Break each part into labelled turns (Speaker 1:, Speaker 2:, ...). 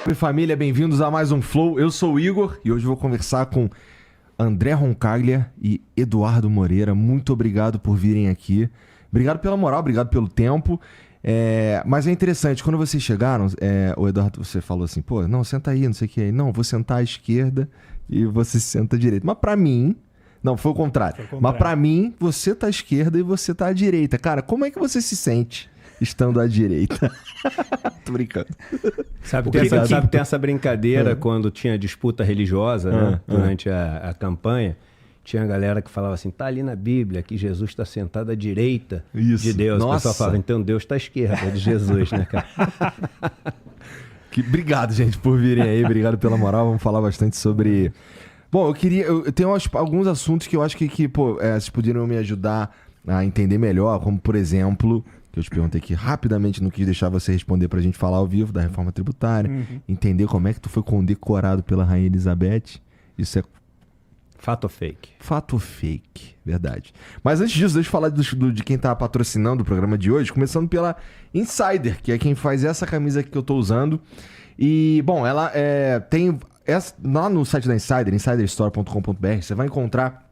Speaker 1: Oi, família, bem-vindos a mais um Flow. Eu sou o Igor e hoje vou conversar com André Roncaglia e Eduardo Moreira. Muito obrigado por virem aqui. Obrigado pela moral, obrigado pelo tempo. Mas é interessante, quando vocês chegaram, o Eduardo, você falou assim, pô, não, senta aí, não sei o que. Não, vou sentar à esquerda e você senta à direita. Mas pra mim... Não, foi o contrário. Mas pra mim, você tá à esquerda e você tá à direita. Cara, como é que você se sente estando à direita? Tô brincando.
Speaker 2: Sabe, tem essa brincadeira quando tinha disputa religiosa, né? Durante a campanha. Tinha a galera que falava assim, tá ali na Bíblia que Jesus está sentado à direita de Deus.
Speaker 1: Nossa.
Speaker 2: O pessoal falava, então Deus está à esquerda de Jesus, né, cara?
Speaker 1: Obrigado, gente, por virem aí. Obrigado pela moral. Vamos falar bastante sobre... Bom, eu tenho alguns assuntos que eu acho que vocês poderiam me ajudar a entender melhor, como, por exemplo, que eu te perguntei aqui rapidamente, não quis deixar você responder pra gente falar ao vivo, da reforma tributária, entender como é que tu foi condecorado pela Rainha Elizabeth. Isso é...
Speaker 2: Fato ou fake?
Speaker 1: Fato ou fake, verdade. Mas antes disso, deixa eu falar de quem tá patrocinando o programa de hoje, começando pela Insider, que é quem faz essa camisa aqui que eu tô usando. E, bom, ela tem... Lá no site da Insider, insiderstore.com.br, você vai encontrar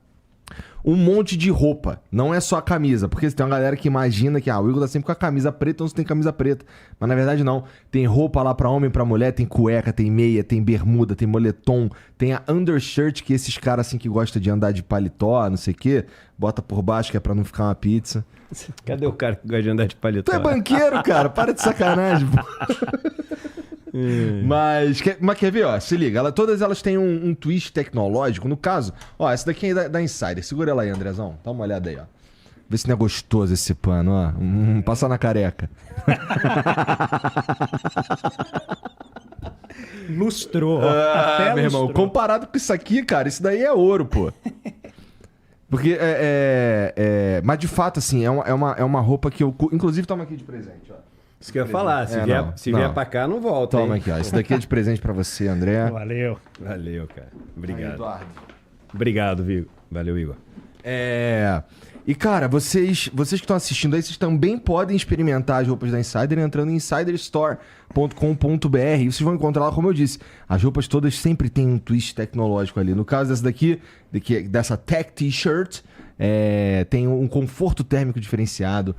Speaker 1: um monte de roupa. Não é só a camisa, porque tem uma galera que imagina que o Igor tá sempre com a camisa preta, então você tem camisa preta. Mas na verdade não. Tem roupa lá pra homem e pra mulher, tem cueca, tem meia, tem bermuda, tem moletom, tem a undershirt, que esses caras assim que gostam de andar de paletó, não sei o quê, bota por baixo que é pra não ficar uma pizza.
Speaker 2: Cadê o cara que gosta de andar de paletó?
Speaker 1: Tu é banqueiro, cara, para de sacanagem, pô. Mas quer ver, ó, se liga, todas elas têm um twist tecnológico. No caso, ó, essa daqui é da Insider. Segura ela aí, Andrezão, dá uma olhada aí, ó. Vê se não é gostoso esse pano, ó. Passa na careca.
Speaker 3: Lustrou.
Speaker 1: Até meu irmão, comparado com isso aqui, cara, isso daí é ouro, pô. Porque mas de fato, assim, é uma roupa que eu... Inclusive, toma aqui de presente, ó.
Speaker 2: Isso que eu ia falar, se vier pra cá, não volta.
Speaker 1: Toma
Speaker 2: hein?
Speaker 1: aqui, ó. Isso daqui é de presente pra você, André.
Speaker 3: Valeu.
Speaker 2: Valeu, cara. Obrigado.
Speaker 1: Aí, Eduardo.
Speaker 2: Obrigado, Vigo. Valeu, Igor.
Speaker 1: E, cara, vocês que estão assistindo aí, vocês também podem experimentar as roupas da Insider entrando em insiderstore.com.br. E vocês vão encontrar lá, como eu disse, as roupas todas sempre têm um twist tecnológico ali. No caso dessa dessa Tech T-shirt, tem um conforto térmico diferenciado,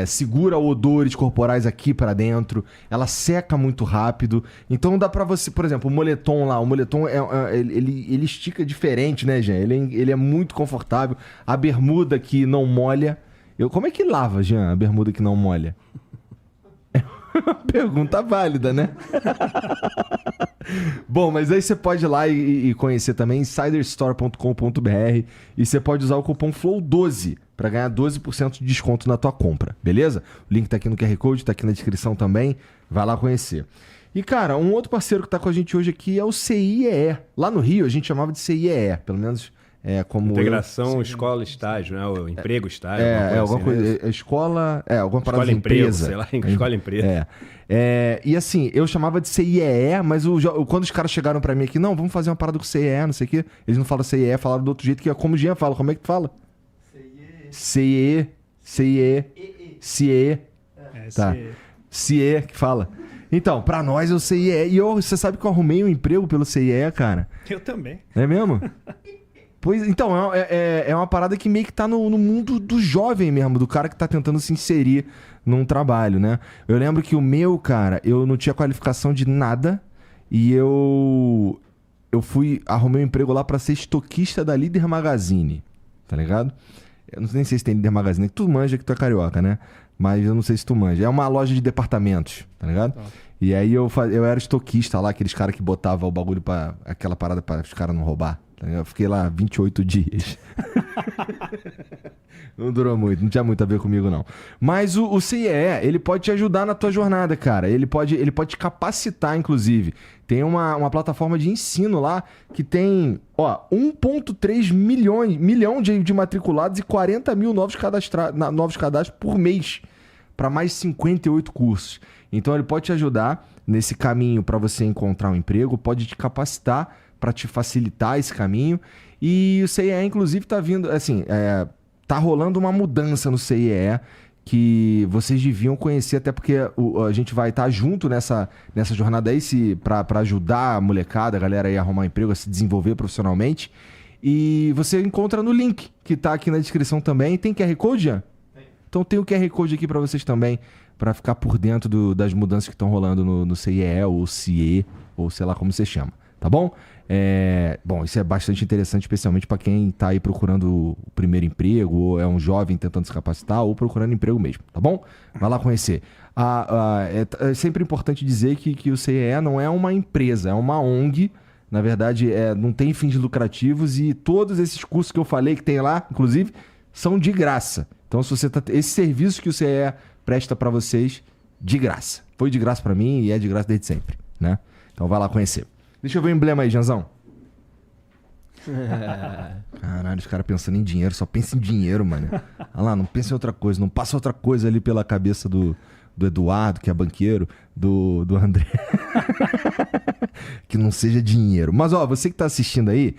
Speaker 1: segura odores corporais aqui pra dentro, ela seca muito rápido. Então dá pra você, por exemplo, o moletom ele estica diferente, né, Jean? Ele é muito confortável. A bermuda que não molha. Como é que lava, Jean, a bermuda que não molha? Pergunta válida, né? Bom, mas aí você pode ir lá e conhecer também insiderstore.com.br e você pode usar o cupom FLOW12 para ganhar 12% de desconto na tua compra, beleza? O link tá aqui no QR Code, tá aqui na descrição também. Vai lá conhecer. E, cara, um outro parceiro que tá com a gente hoje aqui é o CIEE. Lá no Rio a gente chamava de CIEE, pelo menos... como
Speaker 2: Integração, escola, estágio, né? O emprego, estágio.
Speaker 1: Alguma coisa.
Speaker 2: Né?
Speaker 1: Escola. Alguma parada
Speaker 2: escola
Speaker 1: de empresa.
Speaker 2: Sei lá, escola empresa.
Speaker 1: E assim, eu chamava de CIEE, mas quando os caras chegaram pra mim aqui, não, vamos fazer uma parada com CIE, não sei o quê. Eles não falam CIE, falaram do outro jeito, que é como o Jean fala. Como é que tu fala? CIE. Tá. CIE que fala. Então, pra nós eu CIE. E você sabe que eu arrumei um emprego pelo CIE, cara?
Speaker 3: Eu também.
Speaker 1: É mesmo? Pois, então, é uma parada que meio que tá no mundo do jovem mesmo, do cara que tá tentando se inserir num trabalho, né? Eu lembro que o meu, cara, eu não tinha qualificação de nada e eu arrumei um emprego lá pra ser estoquista da Líder Magazine, tá ligado? Eu não sei nem se tem Líder Magazine, tu manja que tu é carioca, né? Mas eu não sei se tu manja. É uma loja de departamentos, tá ligado? E aí eu era estoquista lá, aqueles caras que botavam o bagulho aquela parada pra os caras não roubar. Eu fiquei lá 28 dias. Não durou muito, não tinha muito a ver comigo, não. Mas o CIE, ele pode te ajudar na tua jornada, cara. Ele pode te capacitar, inclusive. Tem uma plataforma de ensino lá que tem 1,3 milhão de matriculados e 40 mil novos cadastros por mês para mais 58 cursos. Então ele pode te ajudar nesse caminho para você encontrar um emprego, pode te capacitar para te facilitar esse caminho. E o CIE, inclusive, tá vindo, assim, tá rolando uma mudança no CIE que vocês deviam conhecer, até porque a gente vai estar junto nessa jornada aí para ajudar a molecada, a galera aí a arrumar um emprego, a se desenvolver profissionalmente. E você encontra no link que tá aqui na descrição também. Tem QR Code, Jean? Tem. Então tem o QR Code aqui para vocês também, para ficar por dentro das mudanças que estão rolando no CIE ou CIE, ou sei lá como você chama, tá bom? Bom, isso é bastante interessante, especialmente para quem tá aí procurando o primeiro emprego, ou é um jovem tentando se capacitar, ou procurando emprego mesmo, tá bom? Vai lá conhecer. É sempre importante dizer que o CIE não é uma empresa, é uma ONG. Na verdade, não tem fins lucrativos, e todos esses cursos que eu falei que tem lá, inclusive, são de graça. Então, se você esse serviço que o CIE presta para vocês, de graça. Foi de graça para mim e é de graça desde sempre, né? Então vai lá conhecer. Deixa eu ver o emblema aí, Janzão. Caralho, os caras pensando em dinheiro, só pensa em dinheiro, mano. Olha lá, não pensa em outra coisa, não passa outra coisa ali pela cabeça do Eduardo, que é banqueiro, do André. Que não seja dinheiro. Mas, ó, você que tá assistindo aí,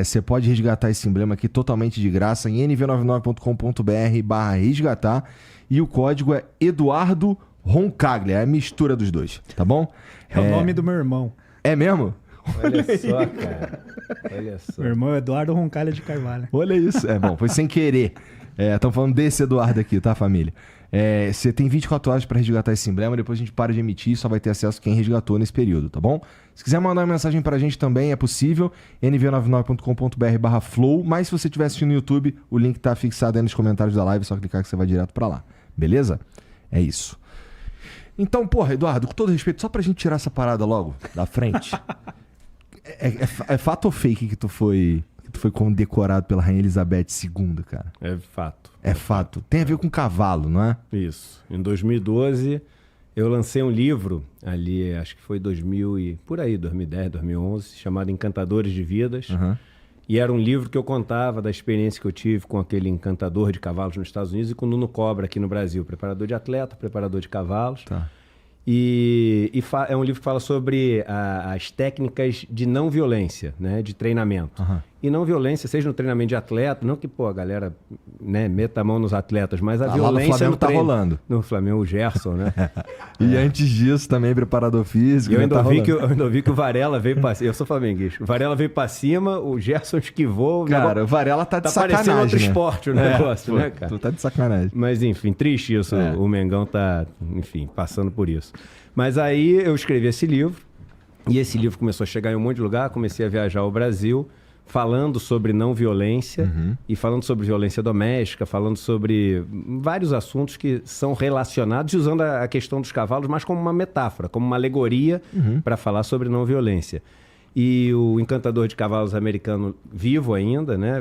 Speaker 1: você pode resgatar esse emblema aqui totalmente de graça em nv99.com.br/resgatar, e o código é Eduardo Roncaglia, é a mistura dos dois, tá bom?
Speaker 3: É o nome do meu irmão.
Speaker 1: É mesmo?
Speaker 2: Olha só, cara. Olha só.
Speaker 3: Meu irmão é Eduardo Roncaglia de Carvalho.
Speaker 1: Olha isso. Bom, foi sem querer. Estamos falando desse Eduardo aqui, tá, família? Você tem 24 horas para resgatar esse emblema, depois a gente para de emitir e só vai ter acesso quem resgatou nesse período, tá bom? Se quiser mandar uma mensagem pra gente também, é possível, nv99.com.br/flow, mas se você estiver assistindo no YouTube, o link tá fixado aí nos comentários da live, é só clicar que você vai direto pra lá, beleza? É isso. Então, porra, Eduardo, com todo respeito, só pra gente tirar essa parada logo da frente, é fato ou fake que tu foi condecorado pela Rainha Elizabeth II, cara?
Speaker 2: É fato.
Speaker 1: É fato. Tem a ver com cavalo, não é?
Speaker 2: Isso. Em 2012, eu lancei um livro ali, acho que foi 2010, 2011, chamado Encantadores de Vidas.
Speaker 1: Uhum.
Speaker 2: E era um livro que eu contava da experiência que eu tive com aquele encantador de cavalos nos Estados Unidos e com o Nuno Cobra aqui no Brasil. Preparador de atleta, preparador de cavalos.
Speaker 1: Tá.
Speaker 2: É um livro que fala sobre as técnicas de não violência, né, de treinamento.
Speaker 1: Uhum.
Speaker 2: E não violência, seja no treinamento de atleta, não que a galera, né, meta a mão nos atletas, mas a violência
Speaker 1: lá no Flamengo
Speaker 2: tá
Speaker 1: rolando.
Speaker 2: No Flamengo, o Gerson, né?
Speaker 1: E antes disso também preparador físico.
Speaker 2: Eu ainda vi que o Varela veio pra cima. Eu sou flamenguista. O Varela veio pra cima, o Gerson esquivou.
Speaker 1: Cara, o Varela tá de sacanagem.
Speaker 2: Tá parecendo outro
Speaker 1: né?
Speaker 2: esporte o negócio, né, cara?
Speaker 1: Tu tá de sacanagem.
Speaker 2: Mas enfim, triste isso. O Mengão tá, enfim, passando por isso. Mas aí eu escrevi esse livro, e esse livro começou a chegar em um monte de lugar, comecei a viajar ao Brasil, falando sobre não violência, e falando sobre violência doméstica, falando sobre vários assuntos que são relacionados, e usando a questão dos cavalos, mas como uma metáfora, como uma alegoria para falar sobre não violência. E o encantador de cavalos americano, vivo ainda, né,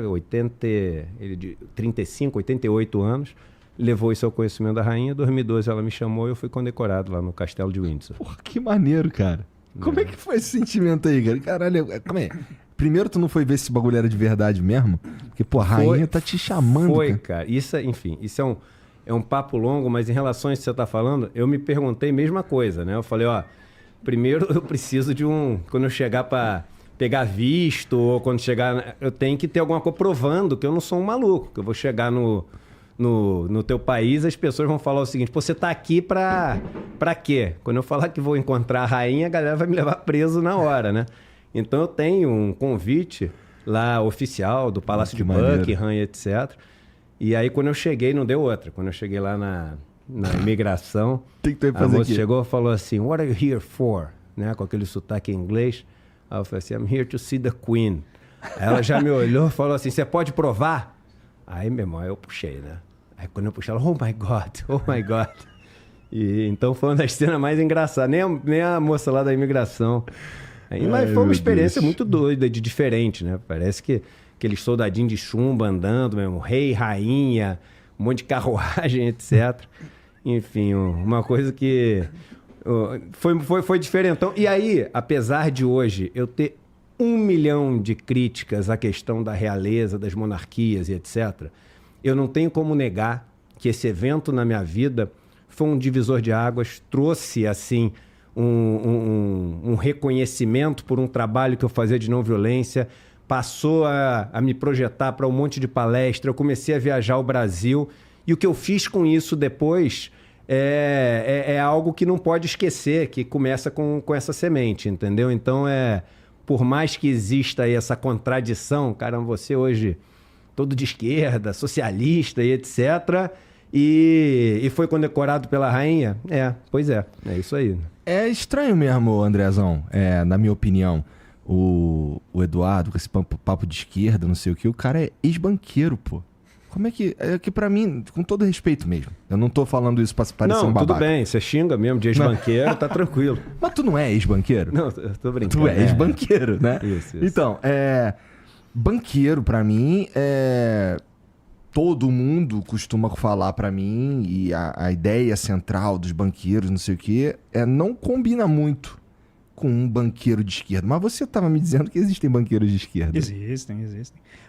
Speaker 2: ele de 35, 88 anos, levou isso ao conhecimento da rainha. Em 2012 ela me chamou e eu fui condecorado lá no Castelo de Windsor.
Speaker 1: Porra, que maneiro, cara. Como é que foi esse sentimento aí, cara? Caralho, como é? Primeiro tu não foi ver se esse bagulho era de verdade mesmo? Porque, pô, a rainha tá te chamando,
Speaker 2: Foi, cara. Isso, enfim, isso é um papo longo, mas em relação a isso que você tá falando, eu me perguntei a mesma coisa, né? Eu falei, primeiro eu preciso de quando eu chegar para pegar visto, ou quando chegar, eu tenho que ter alguma coisa provando que eu não sou um maluco, que eu vou chegar no teu país, as pessoas vão falar o seguinte: pô, você tá aqui pra quê? Quando eu falar que vou encontrar a rainha, a galera vai me levar preso na hora, né? Então eu tenho um convite lá oficial do Palácio de Buckingham, etc. E aí quando eu cheguei, não deu outra. Quando eu cheguei lá na imigração, a moça chegou e falou assim: "What are you here for?", né? Com aquele sotaque em inglês. Aí eu falei assim: "I'm here to see the Queen". Aí ela já me olhou e falou assim: "Você pode provar?". Aí, meu irmão, eu puxei, né? Aí quando eu puxei ela, oh my God. E então foi uma das cenas mais engraçadas. Nem a moça lá da imigração. Mas foi uma experiência muito doida, diferente, né? Parece que aqueles soldadinhos de chumbo andando mesmo, rei, rainha, um monte de carruagem, etc. Enfim, uma coisa que foi diferentão. E aí, apesar de hoje eu ter 1 milhão de críticas à questão da realeza, das monarquias e etc., eu não tenho como negar que esse evento na minha vida foi um divisor de águas, trouxe, assim, um reconhecimento por um trabalho que eu fazia de não violência, passou a me projetar para um monte de palestra, eu comecei a viajar ao Brasil E o que eu fiz com isso depois é algo que não pode esquecer, que começa com essa semente, entendeu? Então, por mais que exista aí essa contradição, caramba, você hoje todo de esquerda, socialista e etc., e foi condecorado pela rainha? Pois é isso aí.
Speaker 1: É estranho mesmo, Andrezão, na minha opinião, o Eduardo, com esse papo de esquerda, não sei o que, o cara é ex-banqueiro, pô. Como é que pra mim, com todo respeito mesmo, eu não tô falando isso pra parecer um babaca.
Speaker 2: Não, tudo bem, você xinga mesmo de ex-banqueiro, tá tranquilo.
Speaker 1: Mas tu não é ex-banqueiro?
Speaker 2: Não, eu tô brincando.
Speaker 1: Tu é ex-banqueiro, né?
Speaker 2: Isso.
Speaker 1: Então, banqueiro pra mim todo mundo costuma falar pra mim, e a ideia central dos banqueiros, não sei o que, não combina muito com um banqueiro de esquerda. Mas você estava me dizendo que existem banqueiros de esquerda.
Speaker 3: Existem.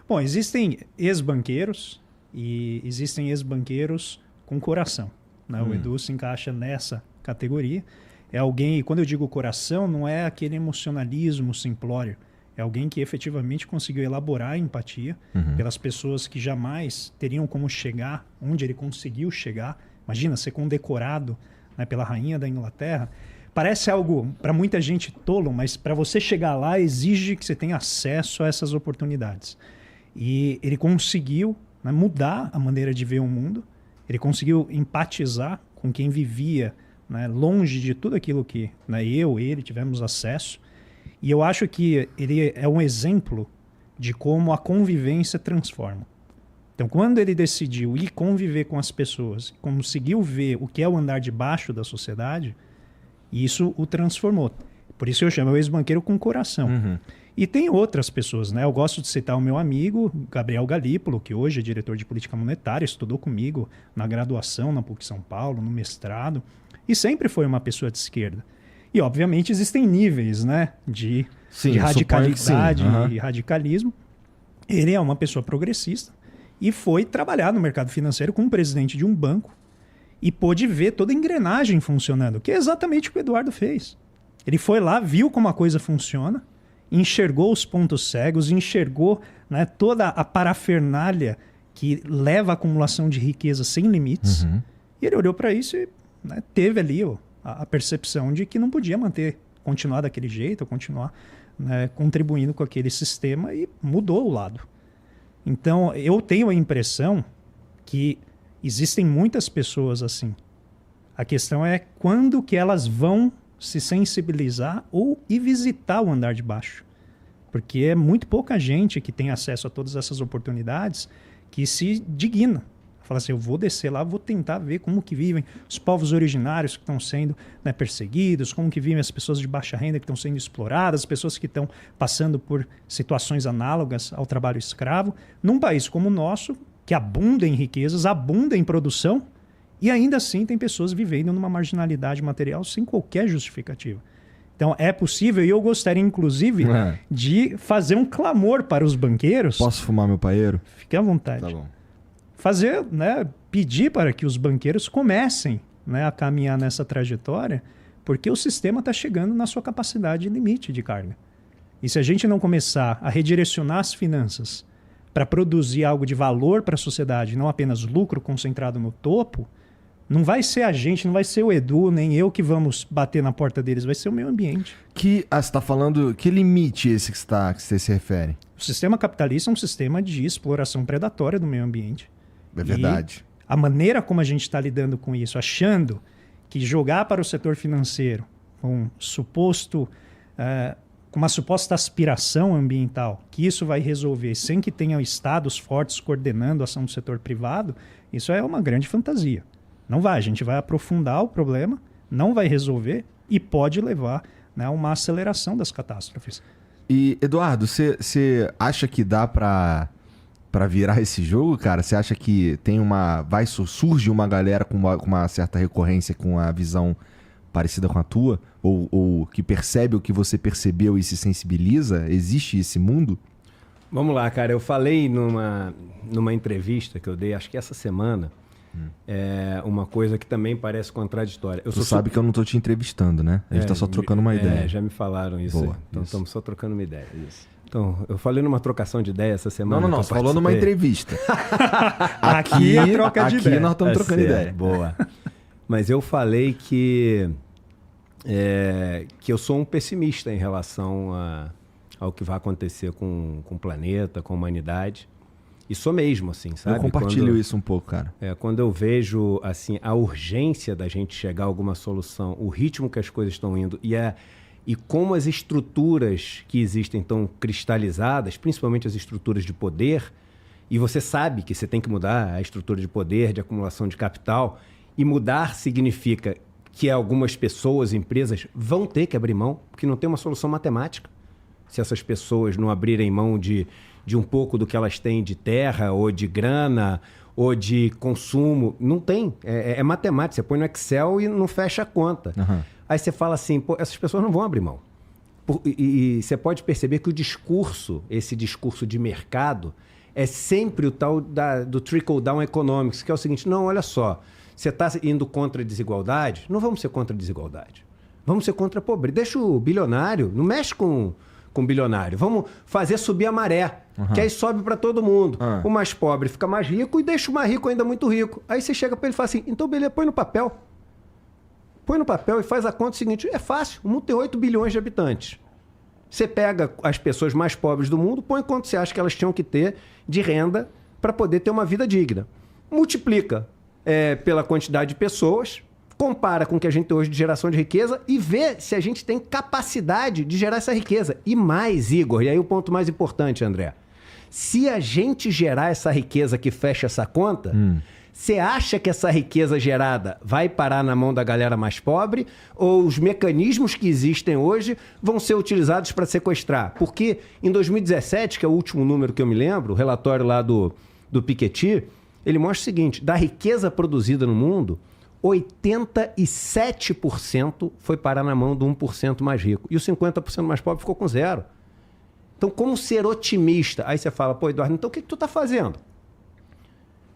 Speaker 3: Bom, existem ex-banqueiros e existem ex-banqueiros com coração, né? O Edu se encaixa nessa categoria. É alguém, e quando eu digo coração, não é aquele emocionalismo simplório. É alguém que efetivamente conseguiu elaborar a empatia pelas pessoas que jamais teriam como chegar onde ele conseguiu chegar. Imagina, ser condecorado, né, pela rainha da Inglaterra. Parece algo, para muita gente, tolo, mas para você chegar lá exige que você tenha acesso a essas oportunidades. E ele conseguiu, né, mudar a maneira de ver o mundo, ele conseguiu empatizar com quem vivia, né, longe de tudo aquilo que, né, ele tivemos acesso. E eu acho que ele é um exemplo de como a convivência transforma. Então, quando ele decidiu ir conviver com as pessoas, conseguiu ver o que é o andar de baixo da sociedade, isso o transformou. Por isso eu chamo o ex-banqueiro com coração. E tem outras pessoas, né? Eu gosto de citar o meu amigo Gabriel Galípolo, que hoje é diretor de política monetária, estudou comigo na graduação na PUC São Paulo, no mestrado, e sempre foi uma pessoa de esquerda. E, obviamente, existem níveis, né, de radicalidade e radicalismo. Ele é uma pessoa progressista e foi trabalhar no mercado financeiro como presidente de um banco e pôde ver toda a engrenagem funcionando, que é exatamente o que o Eduardo fez. Ele foi lá, viu como a coisa funciona, enxergou os pontos cegos, enxergou, né, toda a parafernália que leva à acumulação de riqueza sem limites. E ele olhou para isso e, né, teve ali a percepção de que não podia continuar daquele jeito, ou continuar, né, contribuindo com aquele sistema, e mudou o lado. Então, eu tenho a impressão que existem muitas pessoas assim. A questão é quando que elas vão se sensibilizar ou ir visitar o andar de baixo. Porque é muito pouca gente que tem acesso a todas essas oportunidades que se digna. Fala assim, eu vou descer lá, vou tentar ver como que vivem os povos originários que estão sendo, né, perseguidos, como que vivem as pessoas de baixa renda que estão sendo exploradas, as pessoas que estão passando por situações análogas ao trabalho escravo, num país como o nosso, que abunda em riquezas, abunda em produção, e ainda assim tem pessoas vivendo numa marginalidade material sem qualquer justificativa. Então é possível, e eu gostaria inclusive de fazer um clamor para os banqueiros.
Speaker 1: Posso fumar meu paeiro?
Speaker 3: Fique à vontade.
Speaker 1: Tá bom.
Speaker 3: Fazer, né, pedir para que os banqueiros comecem, né, a caminhar nessa trajetória, porque o sistema está chegando na sua capacidade limite de carga. E se a gente não começar a redirecionar as finanças para produzir algo de valor para a sociedade, não apenas lucro concentrado no topo, não vai ser a gente, não vai ser o Edu, nem eu que vamos bater na porta deles, vai ser o meio ambiente.
Speaker 1: Você está falando, que limite esse que você se refere?
Speaker 3: O sistema capitalista é um sistema de exploração predatória do meio ambiente.
Speaker 1: É verdade.
Speaker 3: E a maneira como a gente está lidando com isso, achando que jogar para o setor financeiro com uma suposta aspiração ambiental, que isso vai resolver sem que tenham estados fortes coordenando a ação do setor privado, isso é uma grande fantasia. Não vai, a gente vai aprofundar o problema, não vai resolver e pode levar, né, a uma aceleração das catástrofes.
Speaker 1: E, Eduardo, você acha que dá para virar esse jogo, cara? Você acha que surge uma galera com uma certa recorrência, com a visão parecida com a tua? Ou que percebe o que você percebeu e se sensibiliza? Existe esse mundo?
Speaker 2: Vamos lá, cara. Eu falei numa entrevista que eu dei, acho que essa semana, uma coisa que também parece contraditória.
Speaker 1: Tu sabe que eu não tô te entrevistando, né? A gente tá só trocando uma ideia.
Speaker 2: Já me falaram isso.
Speaker 1: Boa,
Speaker 2: então estamos só trocando uma ideia. Isso. Então, eu falei numa trocação de ideia essa semana.
Speaker 1: Não, você falou numa entrevista.
Speaker 3: Aqui é troca de ideia.
Speaker 1: Aqui nós estamos trocando ideia.
Speaker 2: Boa. Mas eu falei que eu sou um pessimista em relação ao que vai acontecer com o planeta, com a humanidade. E sou mesmo, assim, sabe?
Speaker 1: Eu compartilho isso um pouco, cara.
Speaker 2: Quando eu vejo, assim, a urgência da gente chegar a alguma solução, o ritmo que as coisas estão indo e como as estruturas que existem estão cristalizadas, principalmente as estruturas de poder, e você sabe que você tem que mudar a estrutura de poder, de acumulação de capital, e mudar significa que algumas pessoas, empresas, vão ter que abrir mão, porque não tem uma solução matemática. Se essas pessoas não abrirem mão de um pouco do que elas têm de terra, ou de grana, ou de consumo, não tem. É matemática, você põe no Excel e não fecha a conta. Uhum. Aí você fala assim, pô, essas pessoas não vão abrir mão. E você pode perceber que o discurso, esse discurso de mercado, é sempre o tal do trickle-down economics, que é o seguinte, não, olha só, você está indo contra a desigualdade? Não vamos ser contra a desigualdade. Vamos ser contra a pobreza. Deixa o bilionário, não mexe com bilionário. Vamos fazer subir a maré, que aí sobe para todo mundo. O mais pobre fica mais rico e deixa o mais rico ainda muito rico. Aí você chega para ele e fala assim, então beleza, põe no papel. Põe no papel e faz a conta seguinte, é fácil, o mundo tem 8 bilhões de habitantes. Você pega as pessoas mais pobres do mundo, põe quanto você acha que elas tinham que ter de renda para poder ter uma vida digna. Multiplica pela quantidade de pessoas, compara com o que a gente tem hoje de geração de riqueza e vê se a gente tem capacidade de gerar essa riqueza. E mais, Igor, e aí o ponto mais importante, André, se a gente gerar essa riqueza que fecha essa conta, você acha que essa riqueza gerada vai parar na mão da galera mais pobre ou os mecanismos que existem hoje vão ser utilizados para sequestrar? Porque em 2017, que é o último número que eu me lembro, o relatório lá do Piketty, ele mostra o seguinte, da riqueza produzida no mundo, 87% foi parar na mão do 1% mais rico. E o 50% mais pobre ficou com zero. Então, como ser otimista? Aí você fala, pô, Eduardo, então o que tu está fazendo?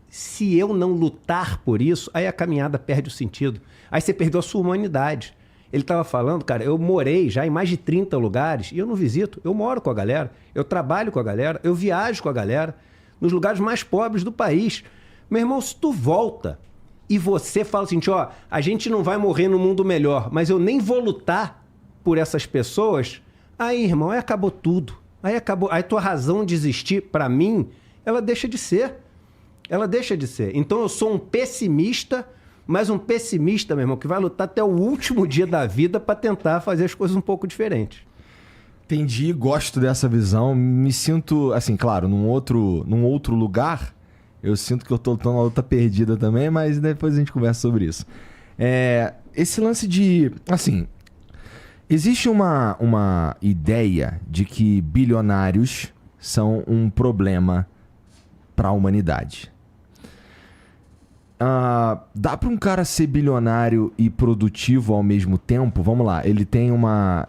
Speaker 2: Se eu não lutar por isso, aí a caminhada perde o sentido. Aí você perdeu a sua humanidade. Ele estava falando, cara, eu morei já em mais de 30 lugares e eu não visito. Eu moro com a galera, eu trabalho com a galera, eu viajo com a galera, nos lugares mais pobres do país. Meu irmão, se tu volta e você fala assim, ó, a gente não vai morrer no mundo melhor, mas eu nem vou lutar por essas pessoas, aí, irmão, aí acabou tudo. Aí acabou. Aí tua razão de existir, para mim, ela deixa de ser. Ela deixa de ser. Então eu sou um pessimista, mas um pessimista, meu irmão, que vai lutar até o último dia da vida para tentar fazer as coisas um pouco diferentes.
Speaker 1: Entendi, gosto dessa visão. Me sinto, assim, claro, num outro lugar, eu sinto que eu tô lutando uma luta perdida também, mas depois a gente conversa sobre isso. Esse lance de, assim, existe uma ideia de que bilionários são um problema para a humanidade. Dá para um cara ser bilionário e produtivo ao mesmo tempo? Vamos lá, ele tem uma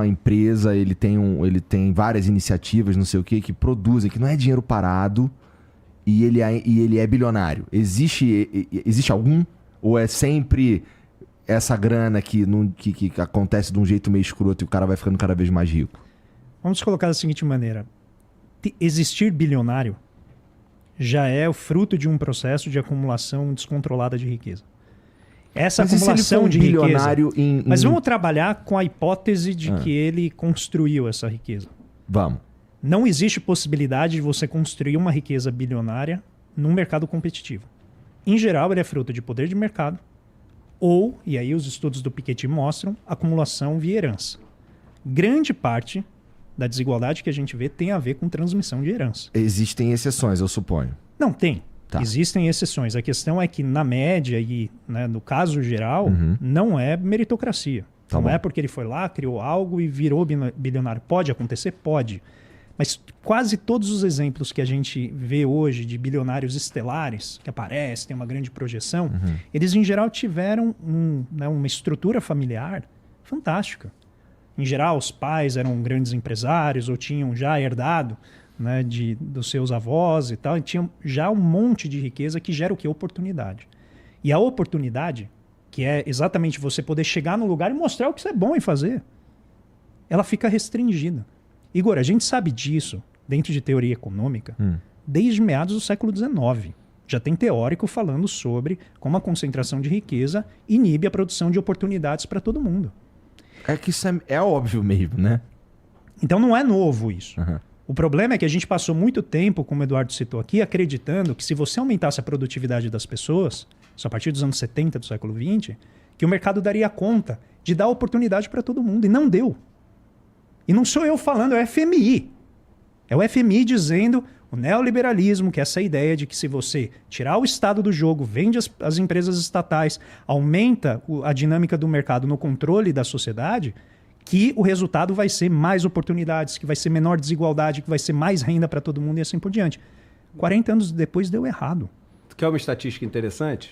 Speaker 1: empresa, ele tem várias iniciativas, não sei o que produzem, que não é dinheiro parado e ele é bilionário. Existe algum? Ou é sempre essa grana que acontece de um jeito meio escroto e o cara vai ficando cada vez mais rico?
Speaker 3: Vamos colocar da seguinte maneira. Existir bilionário já é o fruto de um processo de acumulação descontrolada de riqueza. Essa acumulação de riqueza... Mas vamos trabalhar com a hipótese de que ele construiu essa riqueza.
Speaker 1: Vamos.
Speaker 3: Não existe possibilidade de você construir uma riqueza bilionária num mercado competitivo. Em geral, ele é fruto de poder de mercado ou, e aí os estudos do Piketty mostram, acumulação via herança. Grande parte da desigualdade que a gente vê tem a ver com transmissão de herança. Existem
Speaker 1: exceções, eu suponho.
Speaker 3: Não, tem. Tá. Existem exceções. A questão é que, na média e no caso geral, não é meritocracia. Tá, não é porque ele foi lá, criou algo e virou bilionário. Pode acontecer? Pode. Mas quase todos os exemplos que a gente vê hoje de bilionários estelares, que aparecem, tem uma grande projeção, eles, em geral, tiveram uma estrutura familiar fantástica. Em geral, os pais eram grandes empresários ou tinham já herdado dos seus avós e tal, e tinham já um monte de riqueza que gera o quê? Oportunidade. E a oportunidade, que é exatamente você poder chegar no lugar e mostrar o que você é bom em fazer, ela fica restringida. Igor, a gente sabe disso dentro de teoria econômica desde meados do século XIX. Já tem teórico falando sobre como a concentração de riqueza inibe a produção de oportunidades para todo mundo.
Speaker 1: É que isso é óbvio mesmo, né?
Speaker 3: Então não é novo isso. O problema é que a gente passou muito tempo, como o Eduardo citou aqui, acreditando que se você aumentasse a produtividade das pessoas, só a partir dos anos 70 do século XX, que o mercado daria conta de dar oportunidade para todo mundo. E não deu. E não sou eu falando, é o FMI. É o FMI dizendo o neoliberalismo, que é essa ideia de que se você tirar o Estado do jogo, vende as empresas estatais, aumenta a dinâmica do mercado no controle da sociedade, que o resultado vai ser mais oportunidades, que vai ser menor desigualdade, que vai ser mais renda para todo mundo e assim por diante. 40 anos depois deu errado.
Speaker 2: Quer uma estatística interessante?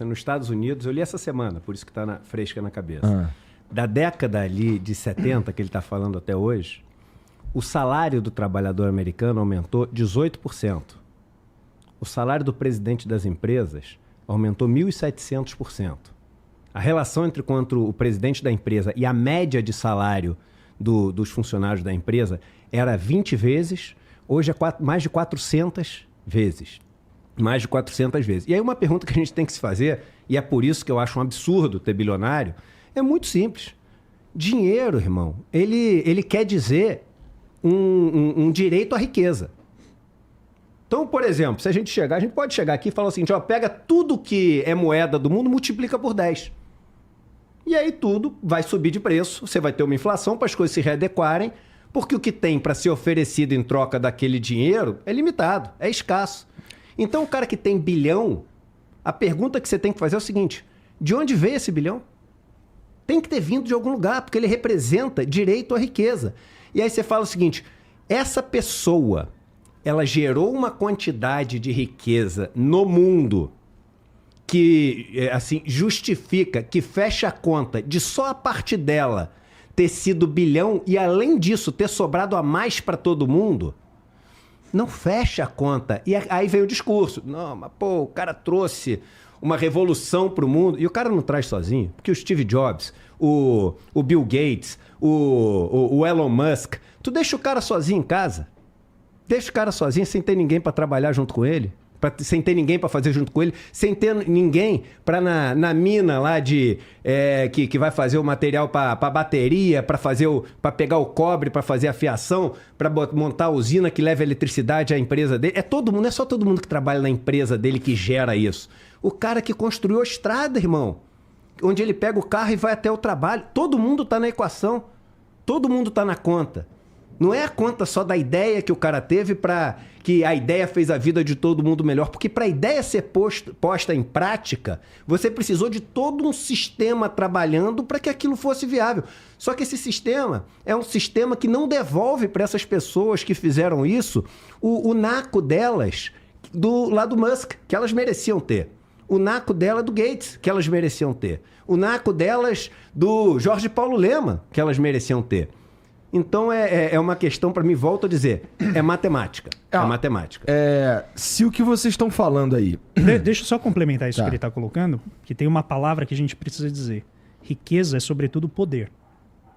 Speaker 2: Nos Estados Unidos, eu li essa semana, por isso que está fresca na cabeça. Da década ali de 70, que ele está falando até hoje, o salário do trabalhador americano aumentou 18%. O salário do presidente das empresas aumentou 1.700%. A relação entre quanto o presidente da empresa e a média de salário dos funcionários da empresa era 20 vezes, hoje é mais de 400 vezes. Mais de 400 vezes. E aí uma pergunta que a gente tem que se fazer, e é por isso que eu acho um absurdo ter bilionário, é muito simples. Dinheiro, irmão, ele quer dizer um direito à riqueza. Então, por exemplo, se a gente pode chegar aqui e falar assim, ó, pega tudo que é moeda do mundo, multiplica por 10. E aí tudo vai subir de preço, você vai ter uma inflação para as coisas se readequarem, porque o que tem para ser oferecido em troca daquele dinheiro é limitado, é escasso. Então, o cara que tem bilhão, a pergunta que você tem que fazer é o seguinte, de onde veio esse bilhão? Tem que ter vindo de algum lugar, porque ele representa direito à riqueza. E aí você fala o seguinte, essa pessoa, ela gerou uma quantidade de riqueza no mundo que, assim, justifica, que fecha a conta de só a parte dela ter sido bilhão e, além disso, ter sobrado a mais para todo mundo, não fecha a conta. E aí vem o discurso. Não, mas pô, o cara trouxe uma revolução para o mundo. E o cara não traz sozinho, porque o Steve Jobs, o Bill Gates, o Elon Musk, tu deixa o cara sozinho em casa? Deixa o cara sozinho sem ter ninguém para trabalhar junto com ele? Sem ter ninguém para fazer junto com ele? Sem ter ninguém para na mina lá que vai fazer o material para bateria, para pegar o cobre, para fazer a fiação, para montar a usina que leva a eletricidade à empresa dele? É todo mundo, não é só todo mundo que trabalha na empresa dele que gera isso. O cara que construiu a estrada, irmão, onde ele pega o carro e vai até o trabalho. Todo mundo está na equação. Todo mundo está na conta. Não é a conta só da ideia que o cara teve para que a ideia fez a vida de todo mundo melhor. Porque para a ideia ser posta em prática, você precisou de todo um sistema trabalhando para que aquilo fosse viável. Só que esse sistema é um sistema que não devolve para essas pessoas que fizeram isso o naco delas do lado do Musk, que elas mereciam ter. O naco dela do Gates, que elas mereciam ter. O naco delas do Jorge Paulo Lema, que elas mereciam ter. Então é uma questão, para mim, volto a dizer, é matemática. É matemática.
Speaker 1: Se o que vocês estão falando aí...
Speaker 3: Deixa eu só complementar isso que ele está colocando, que tem uma palavra que a gente precisa dizer. Riqueza é, sobretudo, poder.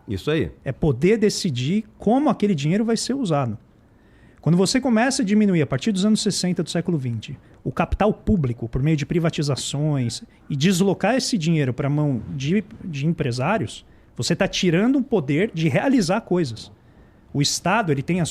Speaker 2: Isso aí.
Speaker 3: É poder decidir como aquele dinheiro vai ser usado. Quando você começa a diminuir, a partir dos anos 60 do século XX, o capital público, por meio de privatizações, e deslocar esse dinheiro para a mão de empresários, você está tirando o poder de realizar coisas. O Estado ele tem os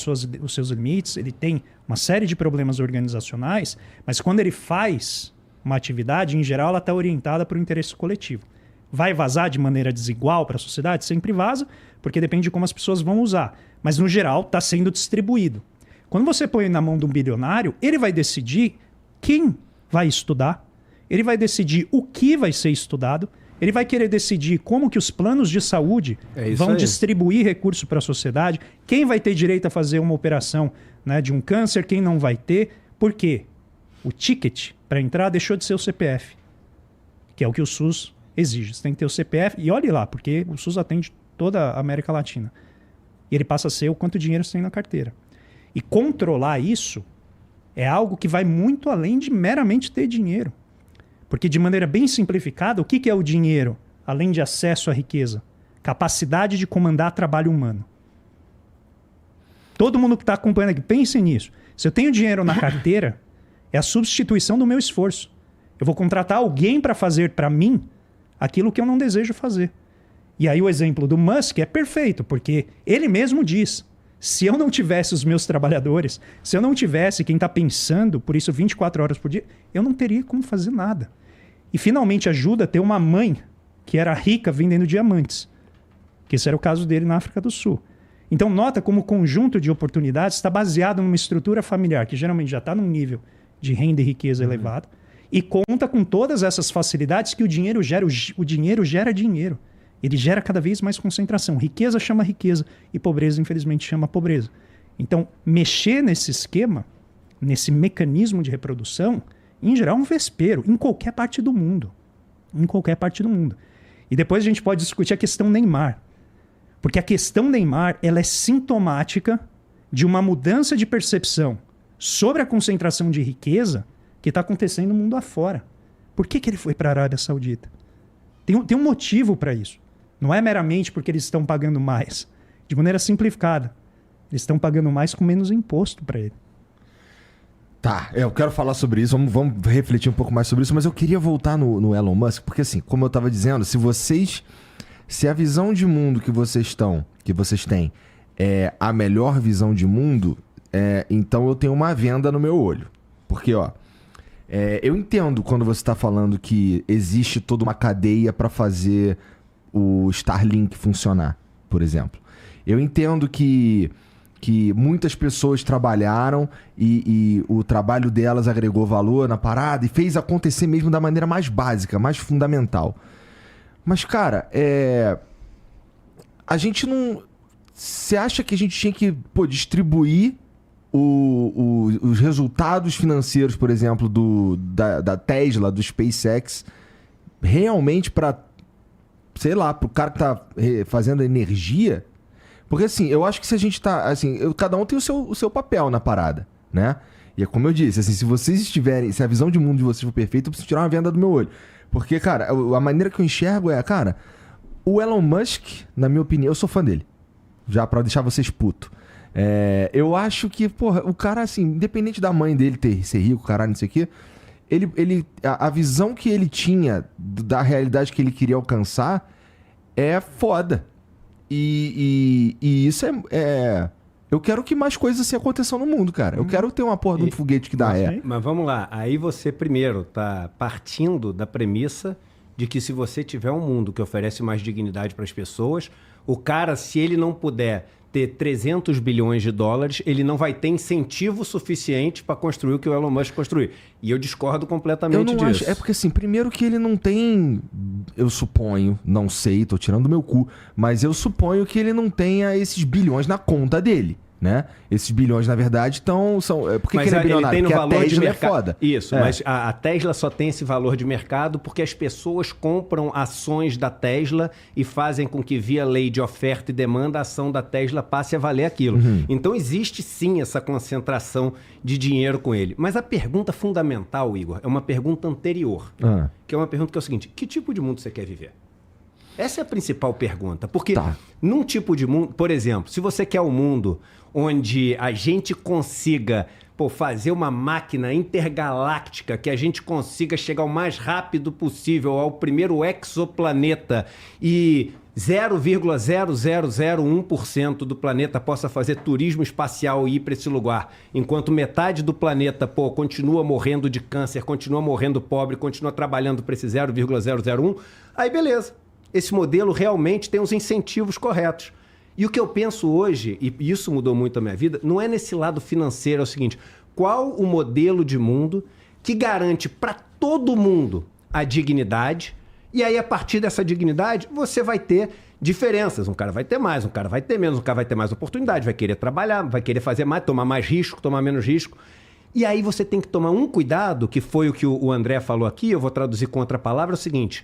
Speaker 3: seus limites, ele tem uma série de problemas organizacionais, mas quando ele faz uma atividade, em geral, ela está orientada para o interesse coletivo. Vai vazar de maneira desigual para a sociedade? Sempre vaza, porque depende de como as pessoas vão usar. Mas, no geral, está sendo distribuído. Quando você põe na mão de um bilionário, ele vai decidir quem vai estudar, ele vai decidir o que vai ser estudado, ele vai querer decidir como que os planos de saúde vão distribuir recursos para a sociedade, quem vai ter direito a fazer uma operação, né, de um câncer, quem não vai ter. Por quê? O ticket para entrar deixou de ser o CPF, que é o que o SUS exige. Você tem que ter o CPF, e olhe lá, porque o SUS atende toda a América Latina. E ele passa a ser o quanto dinheiro você tem na carteira. E controlar isso é algo que vai muito além de meramente ter dinheiro. Porque, de maneira bem simplificada, o que é o dinheiro, além de acesso à riqueza? Capacidade de comandar trabalho humano. Todo mundo que está acompanhando aqui, pense nisso. Se eu tenho dinheiro na carteira, é a substituição do meu esforço. Eu vou contratar alguém para fazer para mim aquilo que eu não desejo fazer. E aí o exemplo do Musk é perfeito, porque ele mesmo diz, se eu não tivesse os meus trabalhadores, se eu não tivesse quem está pensando, por isso 24 horas por dia, eu não teria como fazer nada. E finalmente ajuda a ter uma mãe que era rica vendendo diamantes. Que esse era o caso dele na África do Sul. Então nota como o conjunto de oportunidades está baseado numa estrutura familiar que geralmente já está num nível de renda e riqueza elevado e conta com todas essas facilidades que o dinheiro gera. O dinheiro gera dinheiro. Ele gera cada vez mais concentração. Riqueza chama riqueza e pobreza, infelizmente, chama pobreza. Então, mexer nesse esquema, nesse mecanismo de reprodução, em geral, é um vespeiro, em qualquer parte do mundo. Em qualquer parte do mundo. E depois a gente pode discutir a questão Neymar. Porque a questão Neymar, ela é sintomática de uma mudança de percepção sobre a concentração de riqueza que está acontecendo no mundo afora. Por que ele foi para a Arábia Saudita? Tem um motivo para isso. Não é meramente porque eles estão pagando mais. De maneira simplificada. Eles estão pagando mais com menos imposto para ele.
Speaker 1: Tá, eu quero falar sobre isso, vamos refletir um pouco mais sobre isso, mas eu queria voltar no Elon Musk, porque assim, como eu estava dizendo, se a visão de mundo que vocês têm é a melhor visão de mundo, então eu tenho uma venda no meu olho. Porque, eu entendo quando você está falando que existe toda uma cadeia para fazer o Starlink funcionar, por exemplo. Eu entendo que muitas pessoas trabalharam e o trabalho delas agregou valor na parada e fez acontecer mesmo da maneira mais básica, mais fundamental. Mas, cara, a gente não... Você acha que a gente tinha que distribuir os resultados financeiros, por exemplo, da Tesla, do SpaceX, realmente para, sei lá, para o cara que tá fazendo energia? Porque, assim, eu acho que se a gente tá... Assim, cada um tem o seu papel na parada, né? E é como eu disse, assim, se a visão de mundo de vocês for perfeita, eu preciso tirar uma venda do meu olho. Porque, cara, a maneira que eu enxergo cara, o Elon Musk, na minha opinião, eu sou fã dele. Já pra deixar vocês putos. Eu acho que, porra, o cara, assim, independente da mãe dele ser rico, caralho, não sei o quê, a visão que ele tinha da realidade que ele queria alcançar é foda. E isso eu quero que mais coisas assim aconteçam no mundo, cara. Eu quero ter uma porra de um foguete que dá
Speaker 2: Mas vamos lá. Aí você primeiro tá partindo da premissa de que se você tiver um mundo que oferece mais dignidade para as pessoas, o cara, se ele não puder ter 300 bilhões de dólares, ele não vai ter incentivo suficiente para construir o que o Elon Musk construiu. E eu discordo completamente disso.
Speaker 1: É porque, assim, primeiro que ele não tem... Eu suponho, não sei, tô tirando do meu cu, mas eu suponho que ele não tenha esses bilhões na conta dele, né? Esses bilhões, na verdade, são... Por que ele é bilionário?
Speaker 2: Ele tem no
Speaker 1: porque
Speaker 2: valor
Speaker 1: a Tesla
Speaker 2: de mercado.
Speaker 1: É foda.
Speaker 2: Isso, mas a Tesla só tem esse valor de mercado porque as pessoas compram ações da Tesla e fazem com que, via lei de oferta e demanda, a ação da Tesla passe a valer aquilo. Então, existe sim essa concentração de dinheiro com ele. Mas a pergunta fundamental, Igor, é uma pergunta anterior. Que é uma pergunta que é o seguinte: que tipo de mundo você quer viver? Essa é a principal pergunta. Porque num tipo de mundo... Por exemplo, se você quer um mundo onde a gente consiga fazer uma máquina intergaláctica, que a gente consiga chegar o mais rápido possível ao primeiro exoplaneta e 0,0001% do planeta possa fazer turismo espacial e ir para esse lugar, enquanto metade do planeta continua morrendo de câncer, continua morrendo pobre, continua trabalhando para esse 0,001, aí beleza. Esse modelo realmente tem os incentivos corretos. E o que eu penso hoje, e isso mudou muito a minha vida, não é nesse lado financeiro, é o seguinte: qual o modelo de mundo que garante para todo mundo a dignidade, e aí a partir dessa dignidade você vai ter diferenças. Um cara vai ter mais, um cara vai ter menos, um cara vai ter mais oportunidade, vai querer trabalhar, vai querer fazer mais, tomar mais risco, tomar menos risco. E aí você tem que tomar um cuidado, que foi o que o André falou aqui, eu vou traduzir com outra palavra, é o seguinte: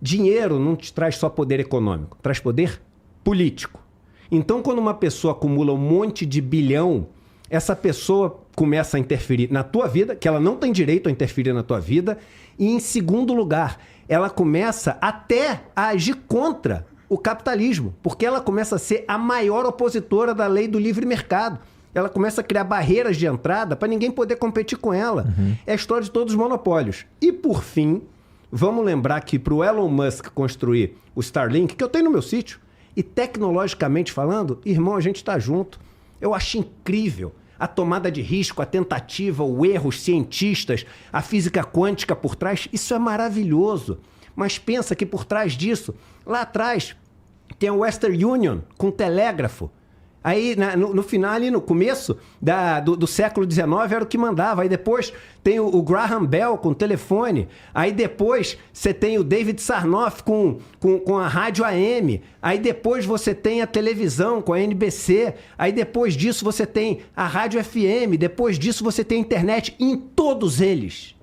Speaker 2: dinheiro não te traz só poder econômico, traz poder político. Então, quando uma pessoa acumula um monte de bilhão, essa pessoa começa a interferir na tua vida, que ela não tem direito a interferir na tua vida, e em segundo lugar, ela começa até a agir contra o capitalismo, porque ela começa a ser a maior opositora da lei do livre mercado. Ela começa a criar barreiras de entrada para ninguém poder competir com ela. É a história de todos os monopólios. E, por fim, vamos lembrar que para o Elon Musk construir o Starlink, que eu tenho no meu sítio, e tecnologicamente falando, irmão, a gente está junto. Eu acho incrível a tomada de risco, a tentativa, o erro, os cientistas, a física quântica por trás. Isso é maravilhoso. Mas pensa que por trás disso, lá atrás, tem a Western Union com telégrafo. Aí, no final, ali no começo do século XIX, era o que mandava. Aí depois tem o Graham Bell com telefone. Aí depois você tem o David Sarnoff com a rádio AM. Aí depois você tem a televisão com a NBC. Aí depois disso você tem a rádio FM. Depois disso você tem a internet. Em todos eles,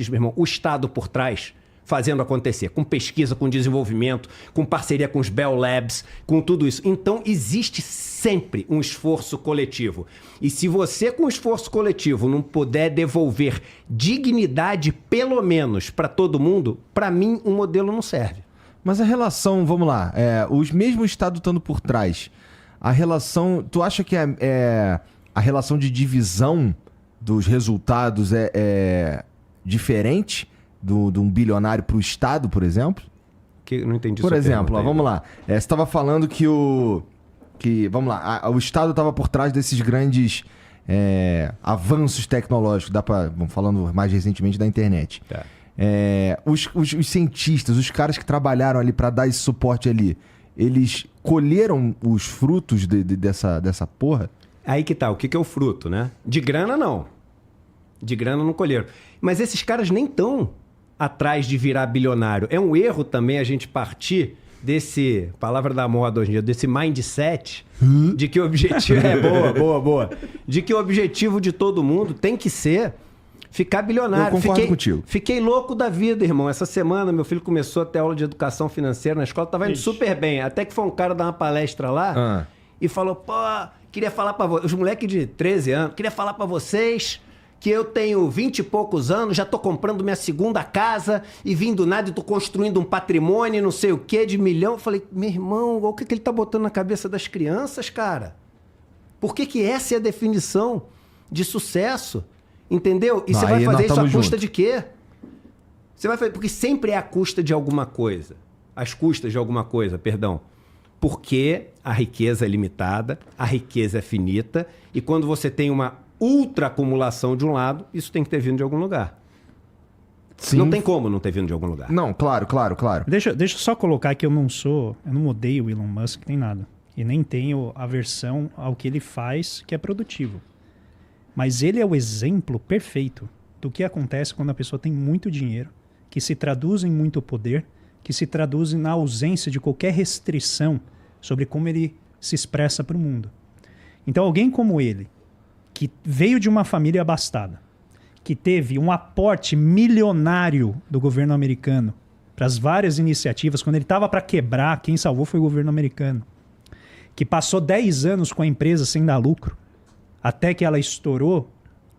Speaker 2: meu irmão, o Estado por trás, fazendo acontecer, com pesquisa, com desenvolvimento, com parceria com os Bell Labs, com tudo isso. Então, existe sempre um esforço coletivo. E se você, com esforço coletivo, não puder devolver dignidade, pelo menos, para todo mundo, para mim, um modelo não serve.
Speaker 1: Mas a relação, vamos lá, os mesmos Estados estando por trás, a relação, tu acha que a relação de divisão dos resultados é diferente de um bilionário para o Estado, por exemplo?
Speaker 2: Que não entendi.
Speaker 1: Por exemplo, vamos lá. Você estava falando que o Estado estava por trás desses grandes avanços tecnológicos. Vamos falando mais recentemente da internet.
Speaker 2: Tá.
Speaker 1: Os cientistas, os caras que trabalharam ali para dar esse suporte ali, eles colheram os frutos dessa porra?
Speaker 2: Aí que tá. O que é o fruto, né? De grana, não. De grana não colheram. Mas esses caras nem estão atrás de virar bilionário. É um erro também a gente partir desse, palavra da moda hoje em dia, desse mindset de que o objetivo... boa. De que o objetivo de todo mundo tem que ser ficar bilionário.
Speaker 1: Eu concordo contigo.
Speaker 2: Fiquei louco da vida, irmão. Essa semana meu filho começou a ter aula de educação financeira na escola, tava indo super bem. Até que foi um cara dar uma palestra lá e falou, pô, queria falar pra vocês, os moleques de 13 anos, queria falar pra vocês que eu tenho 20 e poucos anos, já tô comprando minha segunda casa e vim do nada e tô construindo um patrimônio, não sei o que, de milhão. Eu falei, meu irmão, o que ele tá botando na cabeça das crianças, cara? Por que essa é a definição de sucesso? Entendeu? E você vai fazer isso à custa de quê? Você vai fazer... Porque sempre é à custa de alguma coisa. Às custas de alguma coisa, perdão. Porque a riqueza é limitada, a riqueza é finita, e quando você tem uma ultra acumulação de um lado, isso tem que ter vindo de algum lugar. Sim. Não tem como não ter vindo de algum lugar.
Speaker 1: Não, claro.
Speaker 3: Deixa eu só colocar que eu não odeio o Elon Musk, nem nada. E nem tenho aversão ao que ele faz, que é produtivo. Mas ele é o exemplo perfeito do que acontece quando a pessoa tem muito dinheiro, que se traduz em muito poder, que se traduz na ausência de qualquer restrição sobre como ele se expressa para o mundo. Então, alguém como ele, que veio de uma família abastada, que teve um aporte milionário do governo americano para as várias iniciativas, quando ele estava para quebrar, quem salvou foi o governo americano, que passou 10 anos com a empresa sem dar lucro, até que ela estourou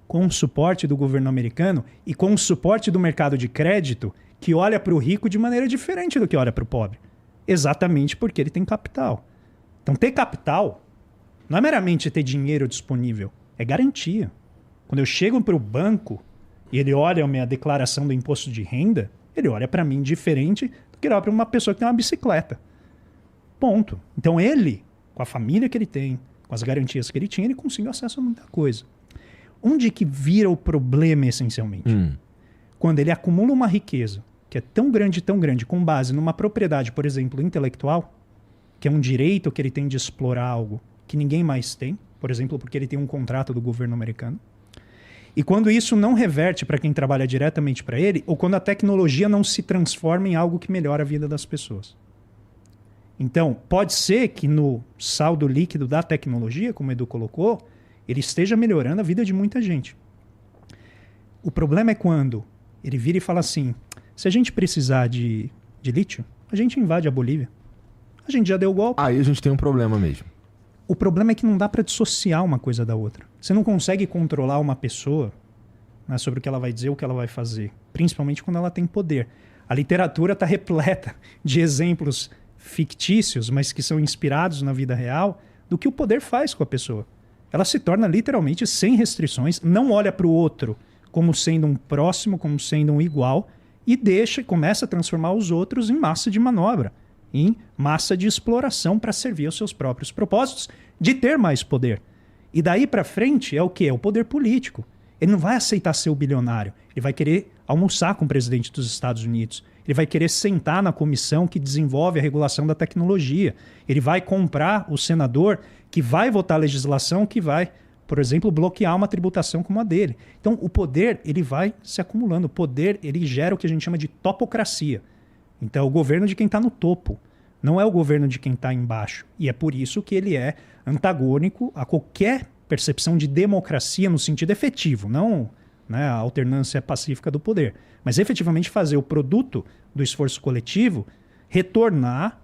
Speaker 3: com o suporte do governo americano e com o suporte do mercado de crédito, que olha para o rico de maneira diferente do que olha para o pobre. Exatamente porque ele tem capital. Então, ter capital não é meramente ter dinheiro disponível, é garantia. Quando eu chego para o banco e ele olha a minha declaração do imposto de renda, ele olha para mim diferente do que olha para uma pessoa que tem uma bicicleta. Ponto. Então, ele, com a família que ele tem, com as garantias que ele tinha, ele conseguiu acesso a muita coisa. Onde que vira o problema, essencialmente? Quando ele acumula uma riqueza que é tão grande, com base numa propriedade, por exemplo, intelectual, que é um direito que ele tem de explorar algo que ninguém mais tem, por exemplo, porque ele tem um contrato do governo americano. E quando isso não reverte para quem trabalha diretamente para ele, ou quando a tecnologia não se transforma em algo que melhora a vida das pessoas. Então, pode ser que no saldo líquido da tecnologia, como o Edu colocou, ele esteja melhorando a vida de muita gente. O problema é quando ele vira e fala assim, se a gente precisar de lítio, a gente invade a Bolívia. A gente já deu o golpe.
Speaker 1: Aí a gente tem um problema mesmo.
Speaker 3: O problema é que não dá para dissociar uma coisa da outra. Você não consegue controlar uma pessoa, né, sobre o que ela vai dizer, o que ela vai fazer. Principalmente quando ela tem poder. A literatura está repleta de exemplos fictícios, mas que são inspirados na vida real, do que o poder faz com a pessoa. Ela se torna literalmente sem restrições, não olha para o outro como sendo um próximo, como sendo um igual, e começa a transformar os outros em massa de manobra, em massa de exploração para servir aos seus próprios propósitos de ter mais poder. E daí para frente é o quê? É o poder político. Ele não vai aceitar ser o bilionário, ele vai querer almoçar com o presidente dos Estados Unidos, ele vai querer sentar na comissão que desenvolve a regulação da tecnologia, ele vai comprar o senador que vai votar a legislação que vai, por exemplo, bloquear uma tributação como a dele. Então, o poder ele vai se acumulando. O poder ele gera o que a gente chama de topocracia. Então, é o governo de quem está no topo, não é o governo de quem está embaixo. E é por isso que ele é antagônico a qualquer percepção de democracia no sentido efetivo, não, né, a alternância pacífica do poder, mas efetivamente fazer o produto do esforço coletivo retornar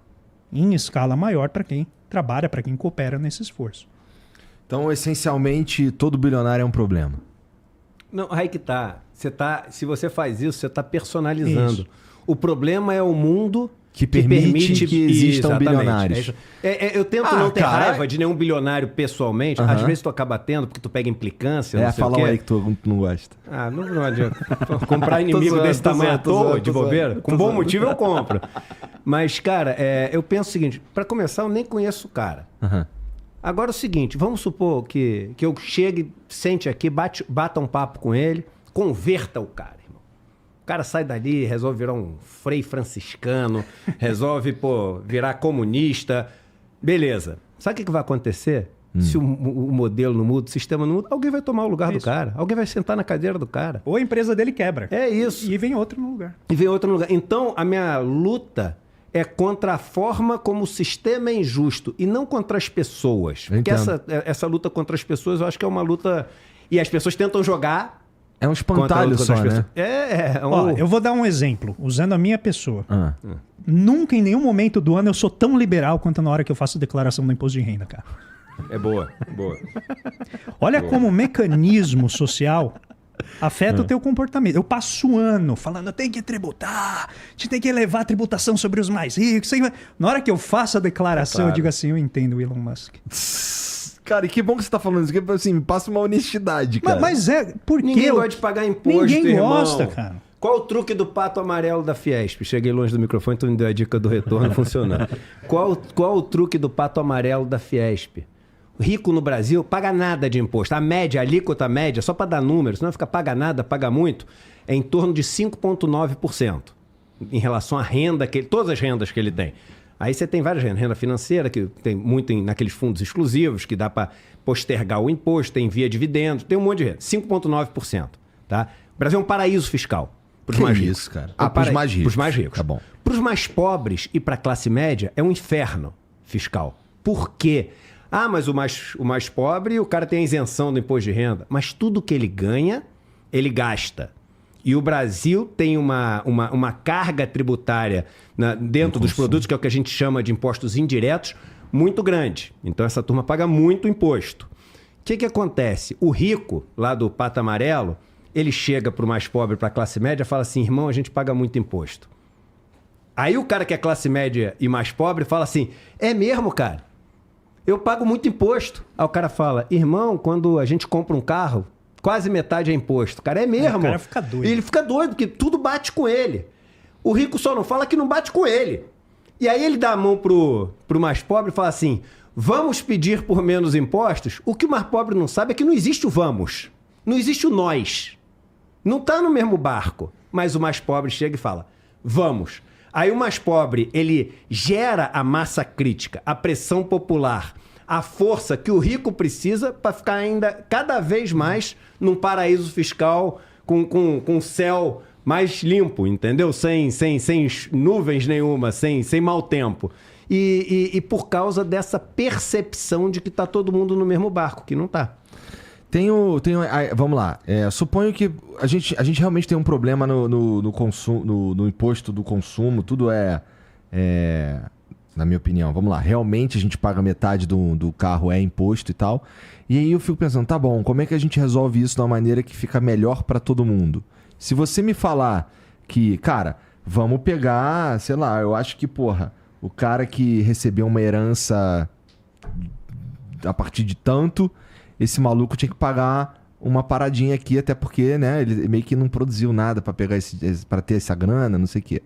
Speaker 3: em escala maior para quem trabalha, para quem coopera nesse esforço.
Speaker 1: Então, essencialmente, todo bilionário é um problema.
Speaker 2: Não, aí que tá. Se você faz isso, você está personalizando.
Speaker 3: Isso.
Speaker 2: O problema é o mundo
Speaker 1: que permite que existam bilionários.
Speaker 2: Eu tento não ter raiva de nenhum bilionário pessoalmente. Às vezes tu acaba tendo, porque tu pega implicância, não sei o quê.
Speaker 1: Fala aí que tu não gosta.
Speaker 2: Não adianta. Comprar inimigo desse tamanho à toa, de bobeira, com bom motivo eu compro. Mas, cara, eu penso o seguinte, para começar, eu nem conheço o cara. Agora é o seguinte, vamos supor que eu chegue, sente aqui, bata um papo com ele, converta o cara. O cara sai dali, resolve virar um frei franciscano, resolve, virar comunista. Beleza. Sabe o que vai acontecer? Se o modelo não muda, o sistema não muda, alguém vai tomar o lugar do cara. Alguém vai sentar na cadeira do cara.
Speaker 3: Ou a empresa dele quebra.
Speaker 2: É isso.
Speaker 3: E vem outro no lugar.
Speaker 2: Então, a minha luta é contra a forma como o sistema é injusto e não contra as pessoas. Porque essa luta contra as pessoas, eu acho que é uma luta... E as pessoas tentam jogar...
Speaker 1: É um espantalho só, né?
Speaker 3: Eu vou dar um exemplo, usando a minha pessoa. Nunca, em nenhum momento do ano, eu sou tão liberal quanto na hora que eu faço declaração do imposto de renda, cara.
Speaker 2: É boa.
Speaker 3: Olha como o mecanismo social afeta o teu comportamento. Eu passo o ano falando, tem que tributar, a gente tem que elevar a tributação sobre os mais ricos. Na hora que eu faço a declaração, eu digo assim, eu entendo o Elon Musk.
Speaker 1: Cara, e que bom que você tá falando isso, porque assim, me passa uma honestidade, cara.
Speaker 3: Mas porque...
Speaker 2: Ninguém gosta de pagar imposto,
Speaker 3: Ninguém
Speaker 2: irmão.
Speaker 3: gosta, cara.
Speaker 2: Qual o truque do pato amarelo da Fiesp? Cheguei longe do microfone, tu me deu a dica do retorno funcionando. Qual o truque do pato amarelo da Fiesp? O rico no Brasil paga nada de imposto. A média, a alíquota média, só para dar números, senão fica paga nada, paga muito, é em torno de 5,9% em relação à renda, todas as rendas que ele tem. Aí você tem várias rendas. Renda financeira, que tem muito naqueles fundos exclusivos, que dá para postergar o imposto, tem via dividendos, tem um monte de renda. 5,9%. Tá? O Brasil é um paraíso fiscal. Para os mais ricos,
Speaker 1: cara. Para os mais ricos.
Speaker 2: Para os mais ricos.
Speaker 1: Tá bom.
Speaker 2: Para os mais pobres e para a classe média, é um inferno fiscal. Por quê? Mas o mais pobre, o cara tem a isenção do imposto de renda. Mas tudo que ele ganha, ele gasta. E o Brasil tem uma carga tributária dentro dos produtos, que é o que a gente chama de impostos indiretos, muito grande. Então, essa turma paga muito imposto. O que acontece? O rico, lá do pato amarelo, ele chega para o mais pobre, para a classe média, e fala assim, irmão, a gente paga muito imposto. Aí o cara que é classe média e mais pobre fala assim, é mesmo, cara? Eu pago muito imposto. Aí o cara fala, irmão, quando a gente compra um carro, quase metade é imposto. Cara, é mesmo. O
Speaker 3: cara fica doido.
Speaker 2: E ele fica doido, porque tudo bate com ele. O rico só não fala que não bate com ele. E aí ele dá a mão pro mais pobre e fala assim, vamos pedir por menos impostos? O que o mais pobre não sabe é que não existe o vamos. Não existe o nós. Não está no mesmo barco. Mas o mais pobre chega e fala, vamos. Aí o mais pobre, ele gera a massa crítica, a pressão popular, a força que o rico precisa para ficar ainda cada vez mais num paraíso fiscal com céu mais limpo, entendeu? Sem nuvens nenhuma, sem mau tempo. E por causa dessa percepção de que está todo mundo no mesmo barco, que não está.
Speaker 1: Vamos lá. Suponho que a gente realmente tem um problema no consumo, no imposto do consumo. Tudo na minha opinião. Vamos lá. Realmente a gente paga metade do carro é imposto e tal. E aí eu fico pensando, tá bom, como é que a gente resolve isso de uma maneira que fica melhor para todo mundo? Se você me falar que, cara, vamos pegar, sei lá, eu acho que, O cara que recebeu uma herança a partir de tanto, esse maluco tinha que pagar uma paradinha aqui, até porque, né, ele meio que não produziu nada pra pegar para ter essa grana, não sei o quê.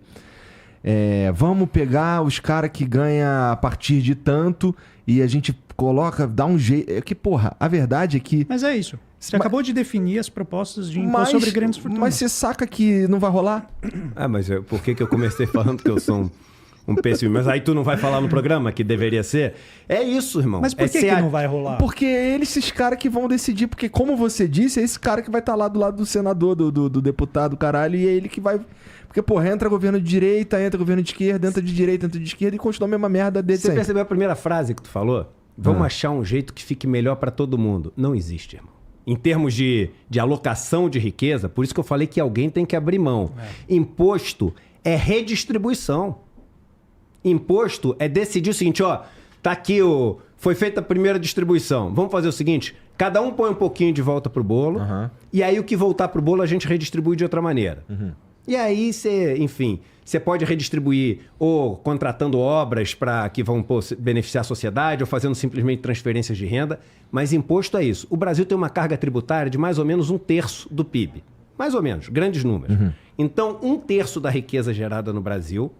Speaker 1: Vamos pegar os caras que ganham a partir de tanto e a gente coloca, dá um jeito. É que, porra, a verdade é que...
Speaker 3: Mas é isso. Você acabou de definir as propostas de imposto sobre grandes fortunas.
Speaker 1: Mas você saca que não vai rolar?
Speaker 2: Mas por que eu comecei falando que eu sou um péssimo? Mas aí tu não vai falar no programa que deveria ser? É isso, irmão.
Speaker 3: Mas por que não vai rolar?
Speaker 1: Porque esses caras que vão decidir. Porque, como você disse, é esse cara que vai estar lá do lado do senador, do deputado, caralho, e é ele que vai... Porque, porra, entra governo de direita, entra governo de esquerda, entra de direita, entra de esquerda e continua a mesma merda dele.
Speaker 2: Você percebeu a primeira frase que tu falou? Vamos achar um jeito que fique melhor para todo mundo. Não existe, irmão. Em termos de alocação de riqueza, por isso que eu falei que alguém tem que abrir mão. Imposto é redistribuição. Imposto é decidir o seguinte, ó, tá aqui foi feita a primeira distribuição. Vamos fazer o seguinte, cada um põe um pouquinho de volta pro bolo, e aí o que voltar pro bolo a gente redistribui de outra maneira. E aí você, enfim, você pode redistribuir ou contratando obras que vão beneficiar a sociedade ou fazendo simplesmente transferências de renda, mas imposto é isso. O Brasil tem uma carga tributária de mais ou menos 1/3 do PIB. Mais ou menos, grandes números. Então, 1/3 da riqueza gerada no Brasil,